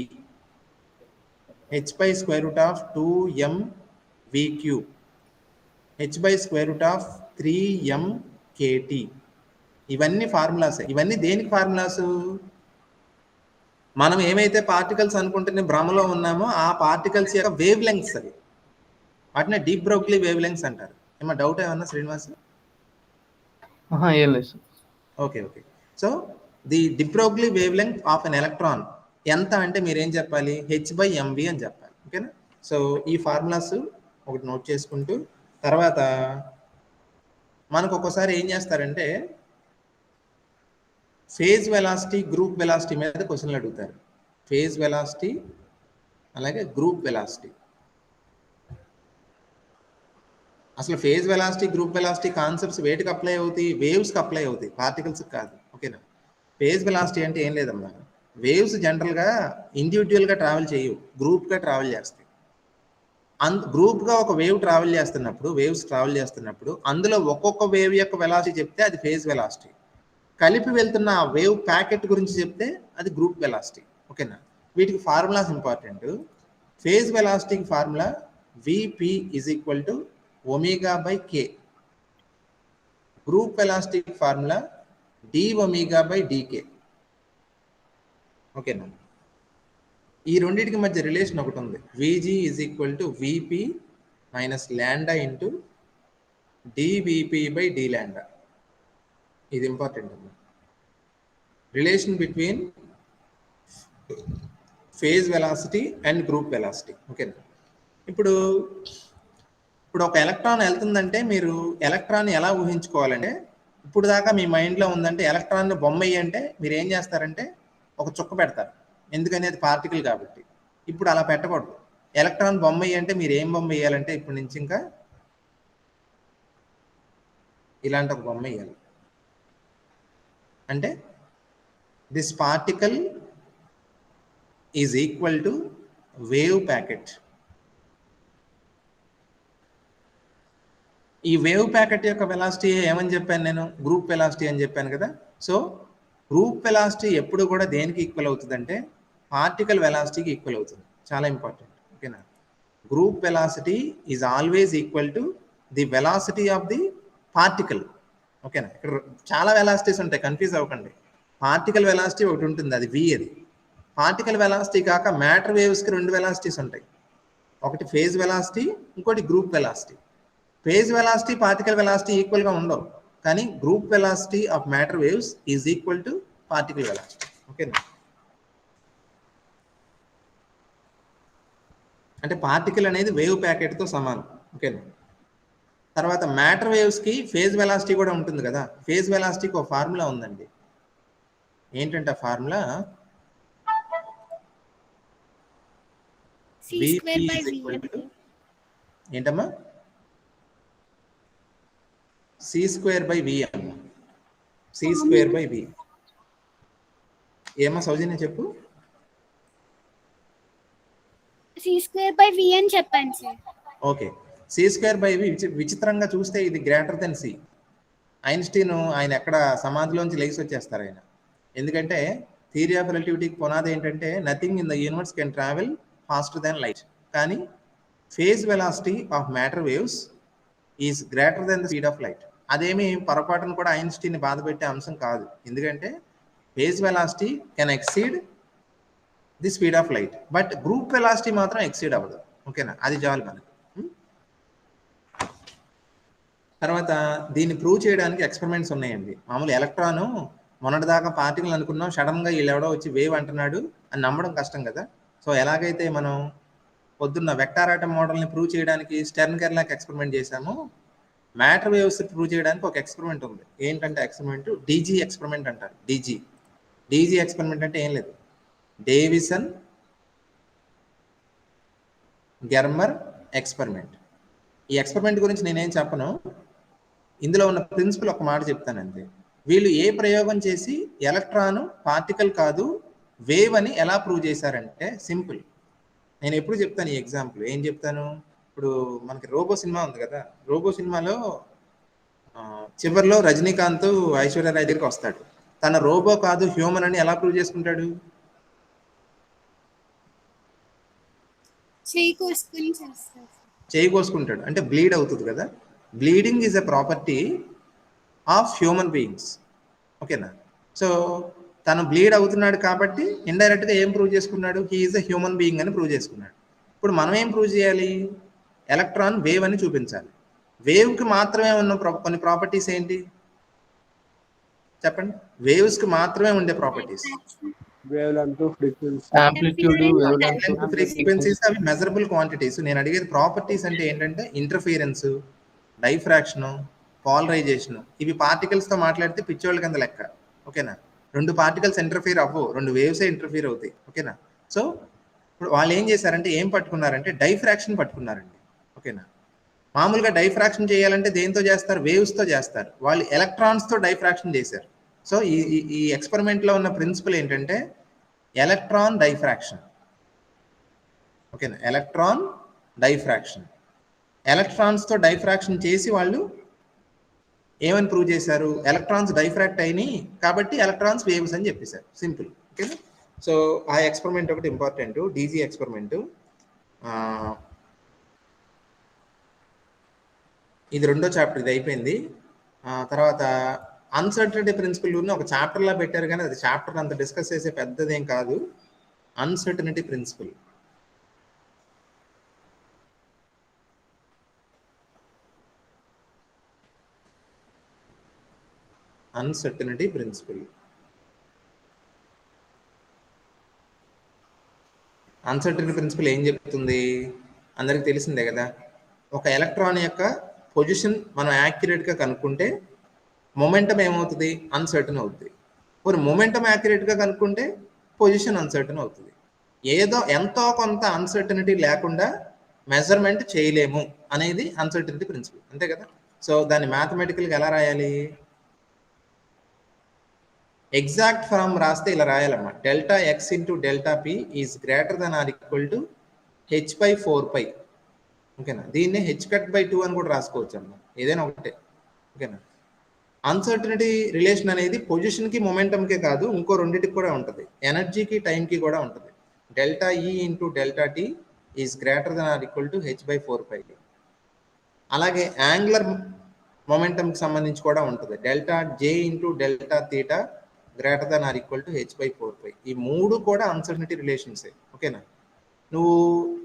A: h/√2mv3, h/√3mkt. ఇవన్నీ ఫార్ములాస్. ఇవన్నీ దేనికి ఫార్ములాస్? మనం ఏమైతే పార్టికల్స్ అనుకుంటున్న భ్రమలో ఉన్నామో ఆ పార్టికల్స్ యొక్క వేవ్ లెంగ్త్స్ అవి, వాటిని డీప్ బ్రోగ్లీ వేవ్ లెంగ్త్స్ అంటారు. ఏమన్నా డౌట్ ఏమన్నా శ్రీనివాస్?
D: ఏం లేదు sir.
A: Okay okay. So the de Broglie wave length of an electron ఎంత అంటే మీరు ఏం చెప్పాలి? h/mv అని చెప్పాలి. ఓకేనా? సో ఈ ఫార్ములాస్ ఒకటి నోట్ చేసుకుంటూ, తర్వాత మనకు ఒక్కోసారి ఏం చేస్తారంటే ఫేజ్ వెలాసిటీ, గ్రూప్ వెలాసిటీ మీద క్వశ్చన్లు అడుగుతారు. ఫేజ్ వెలాసిటీ అలాగే గ్రూప్ వెలాసిటీ. అసలు phase velocity, group velocity concepts వేటికి అప్లై అవుతాయి? వేవ్స్కి అప్లై అవుతాయి, పార్టికల్స్కి కాదు. ఓకేనా? ఫేజ్ వెలాసిటీ అంటే ఏం లేదమ్మా, వేవ్స్ జనరల్గా ఇండివిజువల్గా ట్రావెల్ చేయవు, గ్రూప్గా ట్రావెల్ చేస్తాయి. గ్రూప్గా ఒక వేవ్ ట్రావెల్ చేస్తున్నప్పుడు, వేవ్స్ ట్రావెల్ చేస్తున్నప్పుడు అందులో ఒక్కొక్క వేవ్ యొక్క వెలాసిటీ చెప్తే అది ఫేజ్ వెలాసిటీ. కలిపి వెళ్తున్న ఆ వేవ్ ప్యాకెట్ గురించి చెప్తే అది గ్రూప్ వెలాసిటీ. ఓకేనా? వీటికి ఫార్ములాస్ ఇంపార్టెంట్. ఫేజ్ వెలాసిటీకి formula VP is equal to ఒమేగా/k. గ్రూప్ వెలాసిటీకి ఫార్ములా d/dk. ఓకేనా? ఈ రెండింటికి మధ్య రిలేషన్ ఒకటి ఉంది. Vg is equal to VP minus lambda into dVp/d lambda. ఇది ఇంపార్టెంట్ అమ్మా. Relation between phase velocity and group velocity. ఓకేనా? ఇప్పుడు ఒక ఎలక్ట్రాన్ వెళ్తుందంటే మీరు ఎలక్ట్రాన్ ఎలా ఊహించుకోవాలంటే, ఇప్పుడు దాకా మీ మైండ్లో ఉందంటే ఎలక్ట్రాన్ బొమ్మ అంటే మీరు ఏం చేస్తారంటే ఒక చుక్క పెడతారు, ఎందుకని అది పార్టికల్ కాబట్టి. ఇప్పుడు అలా పెట్టకూడదు. ఎలక్ట్రాన్ బొమ్మ అంటే మీరు ఏం బొమ్మ వేయాలంటే ఇప్పటి నుంచి ఇంకా ఇలాంటి ఒక బొమ్మ వేయాలి. అంటే this particle is equal to wave packet. ఈ వేవ్ ప్యాకెట్ యొక్క వెలాసిటీ ఏమని చెప్పాను నేను? గ్రూప్ వెలాసిటీ అని చెప్పాను కదా. సో గ్రూప్ వెలాసిటీ ఎప్పుడు కూడా దేనికి ఈక్వల్ అవుతుందంటే పార్టికల్ వెలాసిటీకి ఈక్వల్ అవుతుంది. చాలా ఇంపార్టెంట్. ఓకేనా? Group velocity is always equal to the velocity of the particle. ఓకేనా? ఇక్కడ చాలా వెలాసిటీస్ ఉంటాయి, కన్ఫ్యూజ్ అవ్వకండి. పార్టికల్ వెలాసిటీ ఒకటి ఉంటుంది, అది v. అది పార్టికల్ వెలాసిటీ కాక మ్యాటర్ వేవ్స్కి రెండు వెలాసిటీస్ ఉంటాయి, ఒకటి ఫేజ్ వెలాసిటీ, ఇంకోటి group velocity. Phase velocity, particle velocity ఈక్వల్గా ఉండవు, కానీ group velocity of matter waves is equal to particle velocity. ఓకేనా? అంటే పార్టికల్ అనేది వేవ్ ప్యాకెట్తో సమానం. ఓకేనా? తర్వాత మ్యాటర్ వేవ్స్కి ఫేజ్ వెలాసిటీ కూడా ఉంటుంది కదా. ఫేజ్ వెలాసిటీకి ఒక ఫార్ములా ఉందండి. ఏంటంటే ఆ ఫార్ములా ఏంటమ్మా? c²/v అమ్మ. c²/v. ఏమో సౌజన్య చెప్పు.
C: c²/v అని చెప్పాను సార్.
A: ఓకే. c²/v విచిత్రంగా చూస్తే ఇది గ్రేటర్ దెన్ c. ఐన్స్టీన్ ఆయన ఎక్కడ సమాధిలోంచి లేచి వచ్చేస్తారు ఆయన. ఎందుకంటే థియరీ ఆఫ్ రిలేటివిటీకి పునాది ఏంటంటే nothing in the universe can travel faster than light. కానీ phase velocity of matter waves is greater then the speed of light. అదేమి పొరపాటును కూడా ఐన్స్టీన్ బాధ పెట్టే అంశం కాదు, ఎందుకంటే phase velocity can exceed the speed of light, but group velocity మాత్రం ఎక్సీడ్ అవ్వదు. ఓకేనా? అది చాలు మనకి. తర్వాత దీన్ని ప్రూవ్ చేయడానికి ఎక్స్పెరిమెంట్స్ ఉన్నాయండి. మామూలు ఎలక్ట్రాను మొన్నటిదాకా పార్టికల్ అనుకున్నాం, సడన్గా వీళ్ళు ఎవడో వచ్చి వేవ్ అంటున్నాడు అని నమ్మడం కష్టం కదా. సో ఎలాగైతే మనం పొద్దున్న వెక్టార్ ఆటమ్ మోడల్ని ప్రూవ్ చేయడానికి స్టెర్న్ కెర్లాక్ ఎక్స్పెరిమెంట్ చేశాము, మ్యాటర్ వేవ్స్ ప్రూవ్ చేయడానికి ఒక ఎక్స్పెరిమెంట్ ఉంది. ఏంటంటే ఎక్స్పెరిమెంట్ డీజీ ఎక్స్పెరిమెంట్ అంటారు. డీజీ ఎక్స్పెరిమెంట్ అంటే ఏం లేదు, డేవిసన్ గెర్మర్ ఎక్స్పెరిమెంట్. ఈ ఎక్స్పెరిమెంట్ గురించి నేనేం చెప్పను, ఇందులో ఉన్న ప్రిన్సిపల్ ఒక మాట చెప్తాను అంతే. వీళ్ళు ఏ ప్రయోగం చేసి ఎలక్ట్రాను పార్టికల్ కాదు వేవ్ అని ఎలా ప్రూవ్ చేశారంటే సింపుల్. నేను ఎప్పుడు చెప్తాను ఈ ఎగ్జాంపుల్. ఏం చెప్తాను? ఇప్పుడు మనకి రోబో సినిమా ఉంది కదా, రోబో సినిమాలో చివరిలో రజనీకాంత్ ఐశ్వర్య రాయ్ దగ్గరికి వస్తాడు. తన రోబో కాదు హ్యూమన్ అని ఎలా ప్రూవ్ చేసుకుంటాడు? చేయి కోసుకుంటాడు, అంటే బ్లీడ్ అవుతుంది కదా. Bleeding is a property of human beings. ఓకేనా? సో తను బ్లీడ్ అవుతున్నాడు కాబట్టి ఇండైరెక్ట్గా ఏం ప్రూవ్ చేసుకున్నాడు? He is a human being అని ప్రూవ్ చేసుకున్నాడు. ఇప్పుడు మనం ఏం ప్రూవ్ చేయాలి? ఎలక్ట్రాన్ వేవ్ అని చూపించాలి. వేవ్కి మాత్రమే ఉన్న కొన్ని ప్రాపర్టీస్ ఏంటి చెప్పండి? వేవ్స్కి మాత్రమే ఉండే properties
B: wave length, frequency,
D: amplitude, wave length,
A: frequencies అవి మెజరబుల్ క్వాంటిటీస్. నేను అడిగేది ప్రాపర్టీస్ అంటే ఏంటంటే ఇంటర్ఫియరెన్స్, డైఫ్రాక్షన్, పాలరైజేషన్. ఇవి పార్టికల్స్ తో మాట్లాడితే పిచ్చోళ్ళ కింద లెక్క. ఓకేనా? 2 పార్టికల్స్ ఇంటర్ఫియర్ అవ్వవు, 2 వేవ్సే ఇంటర్ఫియర్ అవుతాయి. ఓకేనా? సో ఇప్పుడు వాళ్ళు ఏం చేశారంటే ఏం పట్టుకున్నారంటే డైఫ్రాక్షన్ పట్టుకున్నారండి. ఓకేనా? మామూలుగా డైఫ్రాక్షన్ చేయాలంటే దేంతో చేస్తారు? వేవ్స్తో చేస్తారు. వాళ్ళు ఎలక్ట్రాన్స్తో డైఫ్రాక్షన్ చేశారు. సో ఈ ఎక్స్పెరిమెంట్లో ఉన్న ప్రిన్సిపల్ ఏంటంటే ఎలక్ట్రాన్ డైఫ్రాక్షన్. ఓకేనా? Electron diffraction. ఎలక్ట్రాన్స్తో డైఫ్రాక్షన్ చేసి వాళ్ళు ఏమని ప్రూవ్ చేశారు? ఎలక్ట్రాన్స్ డైఫ్రాక్ట్ అయినాయి కాబట్టి ఎలక్ట్రాన్స్ వేవ్స్ అని చెప్పేశారు. సింపుల్. ఓకేనా? సో ఆ ఎక్స్పెరిమెంట్ ఒకటి ఇంపార్టెంట్, డీజీ ఎక్స్పెరిమెంట్. ఇది 2వ చాప్టర్, ఇది అయిపోయింది. తర్వాత అన్సర్టనిటీ ప్రిన్సిపల్ ఉన్న ఒక చాప్టర్లా పెట్టారు కానీ అది చాప్టర్ అంత డిస్కస్ చేసే పెద్దదేం కాదు. Uncertainty principle. Uncertainty principle. Uncertainty principle ఏం చెప్తుంది? అందరికి తెలిసిందే కదా. ఒక ఎలక్ట్రాన్ యొక్క పొజిషన్ మనం యాక్యురేట్గా కనుక్కుంటే మొమెంటం ఏమవుతుంది? అన్సర్టన్ అవుతుంది. మరి మొమెంటం యాక్యురేట్గా కనుక్కుంటే పొజిషన్ అన్సర్టన్ అవుతుంది. ఏదో ఎంతో కొంత అన్సర్టనిటీ లేకుండా మెజర్మెంట్ చేయలేము అనేది అన్సర్టనిటీ ప్రిన్సిపల్. అంతే కదా. సో దాన్ని మ్యాథమెటికల్గా ఎలా రాయాలి? ఎగ్జాక్ట్ ఫార్మ్ రాస్తే ఇలా రాయాలమ్మా. Delta x into delta p is greater then or equal to h/4π. ఓకేనా? దీన్ని h/2 అని కూడా రాసుకోవచ్చు అమ్మా, ఏదైనా ఒకటే. ఓకేనా? అన్సర్టనిటీ రిలేషన్ అనేది పొజిషన్కి మొమెంటంకే కాదు, ఇంకో రెండింటికి కూడా ఉంటుంది. ఎనర్జీకి టైంకి కూడా ఉంటుంది. Delta E into delta t is greater then or equal to h/4π. అలాగే యాంగులర్ మొమెంటంకి సంబంధించి కూడా ఉంటుంది. Delta J into delta theta greater then or equal to h/4π. ఈ 3 కూడా అన్సర్టనిటీ రిలేషన్సే. ఓకేనా? నువ్వు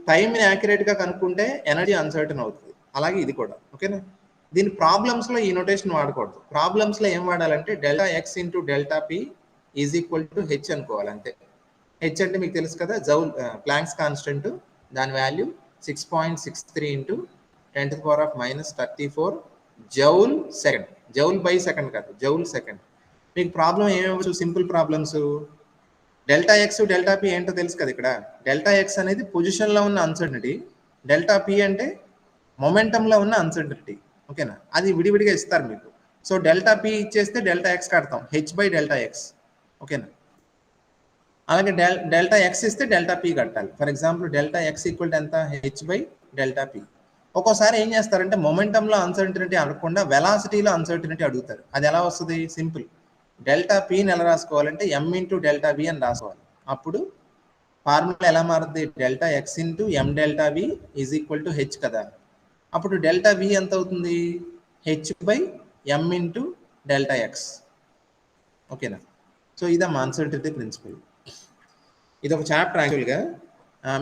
A: టైంని యాక్యురేట్గా కనుక్కుంటే ఎనర్జీ అన్సర్టన్ అవుతుంది. అలాగే ఇది కూడా. ఓకేనా? దీని ప్రాబ్లమ్స్లో ఈ నోటేషన్ వాడకూడదు. ప్రాబ్లమ్స్లో ఏం వాడాలంటే delta x into delta p is equal to H అనుకోవాలి అంతే. హెచ్ అంటే మీకు తెలుసు కదా, జౌల్, ప్లాంక్స్ కాన్స్టెంట్. దాని value 6.63 into 10⁻⁻34 joule second. Joule by second కాదు, జౌల్ సెకండ్. మీకు ప్రాబ్లం ఏమేమో simple problems. Delta X delta P ఏంటో తెలుసు కదా. ఇక్కడ డెల్టా ఎక్స్ అనేది పొజిషన్లో ఉన్న అన్సర్టనిటీ, డెల్టా పి అంటే మొమెంటంలో ఉన్న అన్సర్టనిటీ. ఓకేనా? అది విడివిడిగా ఇస్తారు మీకు. సో డెల్టా పి ఇచ్చేస్తే డెల్టా ఎక్స్ కడతాం, h/డెల్టా ఎక్స్. ఓకేనా? అలాగే డెల్టా ఎక్స్ ఇస్తే డెల్టా పి కట్టాలి. For example delta X equal to ఎంత? h/డెల్టా పి. ఒక్కోసారి ఏం చేస్తారంటే మొమెంటంలో అన్సర్టనిటీ అడగకుండా వెలాసిటీలో అన్సర్టనిటీ అడుగుతారు. అది ఎలా వస్తుంది? సింపుల్. డెల్టా పిని ఎలా రాసుకోవాలంటే m ఇంటూ డెల్టా వి అని రాసుకోవాలి. అప్పుడు ఫార్ములా ఎలా మారుతుంది? Delta x into m delta v is equal to h కదా. అప్పుడు డెల్టా వి ఎంత అవుతుంది? h/m into delta x. ఓకేనా? సో ఇదమ్మా అన్సర్టనిటీ ప్రిన్సిపల్. ఇది ఒక చాప్టర్ యాక్చువల్గా.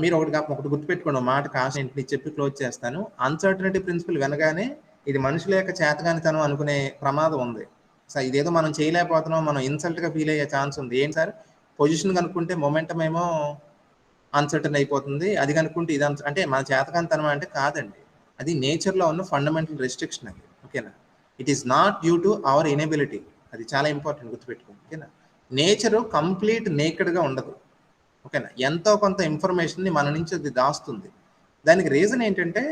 A: మీరు ఒకటి గుర్తుపెట్టుకోండి, మాట కాన్స్టెంట్ని చెప్పి క్లోజ్ చేస్తాను. అన్సర్టనిటీ ప్రిన్సిపల్ వినగానే ఇది మనుషుల యొక్క చేతగానితనం అనుకునే ప్రమాదం ఉంది. సార్ ఇదేదో మనం చేయలేకపోతున్నాం, మనం ఇన్సల్ట్గా ఫీల్ అయ్యే ఛాన్స్ ఉంది. ఏంటి సార్, పొజిషన్ కనుక్కుంటే మొమెంటం ఏమో అన్సర్టన్ అయిపోతుంది, అది కనుక్కుంటే ఇది అంటే మన చేతకానితనం అంటే కాదండి. అది నేచర్లో ఉన్న ఫండమెంటల్ రెస్ట్రిక్షన్ అది. ఓకేనా? It is not due to our inability. అది చాలా ఇంపార్టెంట్, గుర్తుపెట్టుకోండి. ఓకేనా? నేచరు కంప్లీట్ నేకెడ్గా ఉండదు. ఓకేనా? ఎంతో కొంత ఇన్ఫర్మేషన్ని మన నుంచి అది దాస్తుంది. దానికి రీజన్ ఏంటంటే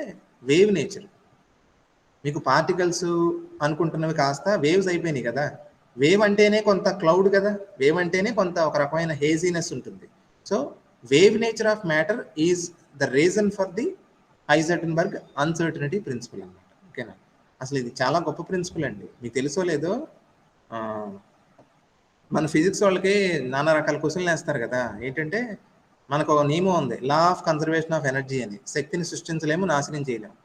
A: వేవ్ నేచర్. మీకు పార్టికల్స్ అనుకుంటున్నవి కాస్త వేవ్స్ అయిపోయినాయి కదా. వేవ్ అంటేనే కొంత క్లౌడ్ కదా, వేవ్ అంటేనే కొంత ఒక రకమైన హేజీనెస్ ఉంటుంది. So wave nature of matter is the reason for the Heisenberg uncertainty principle అన్నమాట. ఓకేనా? అసలు ఇది చాలా గొప్ప ప్రిన్సిపల్ అండి. మీకు తెలుసో లేదో, మన ఫిజిక్స్ వాళ్ళకి నానా రకాల క్వశ్చన్లు వేస్తారు కదా. ఏంటంటే మనకు ఒక నియమం ఉంది, law of conservation of energy అని. శక్తిని సృష్టించలేము, నాశనం చేయలేము.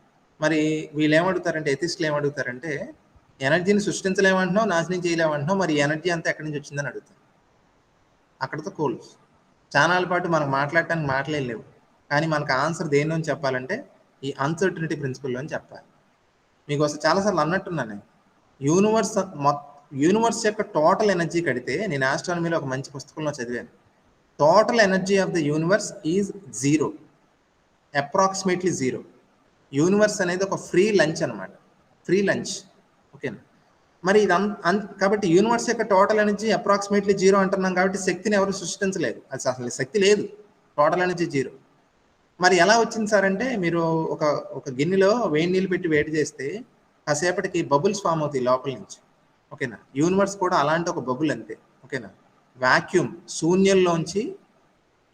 A: మరి వీళ్ళు ఏమడుగుతారంటే, ఎథిస్టులు ఏమడుగుతారంటే, ఎనర్జీని సృష్టించలేమంటున్నావు, నాశనం చేయలేమంటున్నావు, మరి ఎనర్జీ అంతా ఎక్కడి నుంచి వచ్చిందని అడుగుతారు. అక్కడితో కోల్స్. చానాల పాటు మనకు మాట్లాడటానికి మాటలే లేవు. కానీ మనకు ఆన్సర్ దేని నుంచి చెప్పాలంటే ఈ అన్సర్టనిటీ ప్రిన్సిపల్ అని చెప్పాలి. మీకు అసలు చాలాసార్లు అన్నట్టున్నాను నేను. యూనివర్స్ యూనివర్స్ యొక్క టోటల్ ఎనర్జీ కడితే నేను ఆస్ట్రానమీలో ఒక మంచి పుస్తకంలో చదివాను. Total energy of the universe is 0, approximately 0. Universe అనేది ఒక ఫ్రీ లంచ్ అనమాట, ఫ్రీ లంచ్. ఓకేనా? మరి ఇది కాబట్టి యూనివర్స్ యొక్క టోటల్ ఎనర్జీ అప్రాక్సిమేట్లీ 0 అంటున్నాం కాబట్టి శక్తిని ఎవరు సృష్టించలేదు. అది అసలు శక్తి లేదు, టోటల్ ఎనర్జీ 0. మరి ఎలా వచ్చింది సార్ అంటే, మీరు ఒక గిన్నెలో వేడి నీళ్ళు పెట్టి వేడి చేస్తే కాసేపటికి బబుల్స్ ఫామ్ అవుతాయి లోపల నుంచి. ఓకేనా? యూనివర్స్ కూడా అలాంటి ఒక బబుల్ అంతే. ఓకేనా? వాక్యూమ్, శూన్యంలోంచి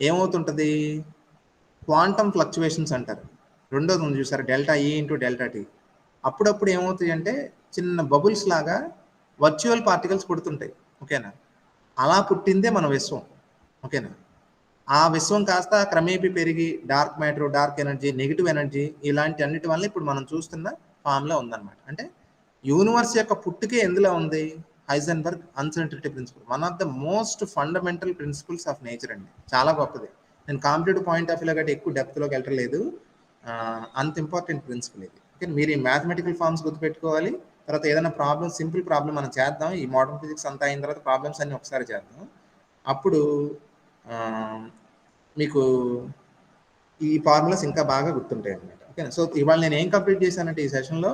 A: ఏమవుతుంటుంది? క్వాంటమ్ ఫ్లక్చువేషన్స్ అంటారు. రెండోది ఉంది చూసారు, delta E into delta tea. అప్పుడప్పుడు ఏమవుతాయి అంటే చిన్న బబుల్స్ లాగా వర్చువల్ పార్టికల్స్ పుడుతుంటాయి. ఓకేనా? అలా పుట్టిందే మన విశ్వం. ఓకేనా? ఆ విశ్వం కాస్త క్రమేపీ పెరిగి dark matter, dark energy, negative energy ఇలాంటి అన్నిటి వల్ల ఇప్పుడు మనం చూస్తున్న ఫామ్లో ఉందన్నమాట. అంటే యూనివర్స్ యొక్క పుట్టుకే ఎందులో ఉంది? Heisenberg uncertainty principle, one of the most fundamental principles of nature అండి. చాలా గొప్పది. నేను కాంపిటేటివ్ పాయింట్ ఆఫ్ వ్యూలో గట్టి ఎక్కువ డెప్త్లోకి వెళ్ళలేదు. అంత ఇంపార్టెంట్ ప్రిన్సిపల్ ఇది. ఓకే, మీరు ఈ మ్యాథమెటికల్ ఫార్మ్స్ గుర్తుపెట్టుకోవాలి. తర్వాత ఏదైనా ప్రాబ్లమ్, సింపుల్ ప్రాబ్లమ్ మనం చేద్దాం. ఈ మోడర్న్ ఫిజిక్స్ అంతా అయిన తర్వాత ప్రాబ్లమ్స్ అన్ని ఒకసారి చేద్దాం. అప్పుడు మీకు ఈ ఫార్ములాస్ ఇంకా బాగా గుర్తుంటాయి అన్నమాట. ఓకేనా? సో ఇవాళ నేను ఏం కంప్లీట్ చేశానంటే ఈ సెషన్లో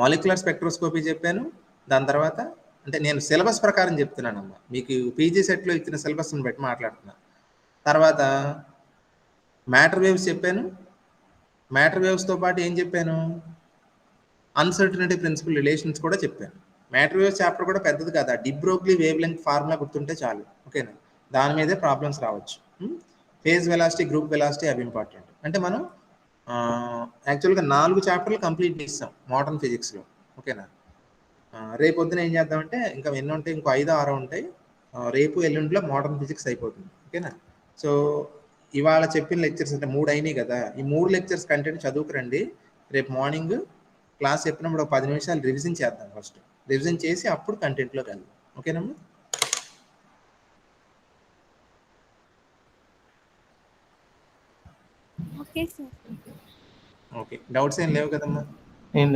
A: మాలిక్యులర్ స్పెక్ట్రోస్కోపీ చెప్పాను. దాని తర్వాత అంటే నేను సిలబస్ ప్రకారం చెప్తున్నానమ్మా, మీకు పీజీ సెట్లో ఇచ్చిన సిలబస్ని బట్టి మాట్లాడుతున్నా. తర్వాత మ్యాటర్ వేవ్స్ చెప్పాను. మ్యాటర్ వేవ్స్తో పాటు ఏం చెప్పాను? అన్సర్టనిటీ ప్రిన్సిపల్ రిలేషన్స్ కూడా చెప్పాను. మ్యాటర్ వేవ్స్ చాప్టర్ కూడా పెద్దది కదా, de Broglie wave length formula గుర్తుంటే చాలు. ఓకేనా? దాని మీదే ప్రాబ్లమ్స్ రావచ్చు. ఫేజ్ వెలాసిటీ, గ్రూప్ వెలాసిటీ అవి ఇంపార్టెంట్. అంటే మనం యాక్చువల్గా 4 చాప్టర్లు కంప్లీట్ చేస్తాం మోడర్న్ ఫిజిక్స్లో. ఓకేనా? రేపు పొద్దున ఏం చేద్దామంటే ఇంకా ఎన్ని ఉంటాయి, ఇంకో 5-6 ఉంటాయి. రేపు ఎల్లుండిలో మోడర్న్ ఫిజిక్స్ అయిపోతుంది. ఓకేనా? సో ఇవాళ చెప్పిన లెక్చర్స్ అంటే 3 అయినాయి కదా, ఈ 3 లెక్చర్స్ కంటెంట్ చదువుకురండి. రేపు మార్నింగ్ క్లాస్ చెప్పినప్పుడు ఒక 10 నిమిషాలు రివిజన్ చేద్దాం. ఫస్ట్ రివిజన్ చేసి అప్పుడు కంటెంట్లోకి వెళ్దాం. ఓకేనమ్మా?
C: Okay sir.
A: ఓకే, డౌట్స్ ఏం లేవు కదమ్మా?
D: ఏం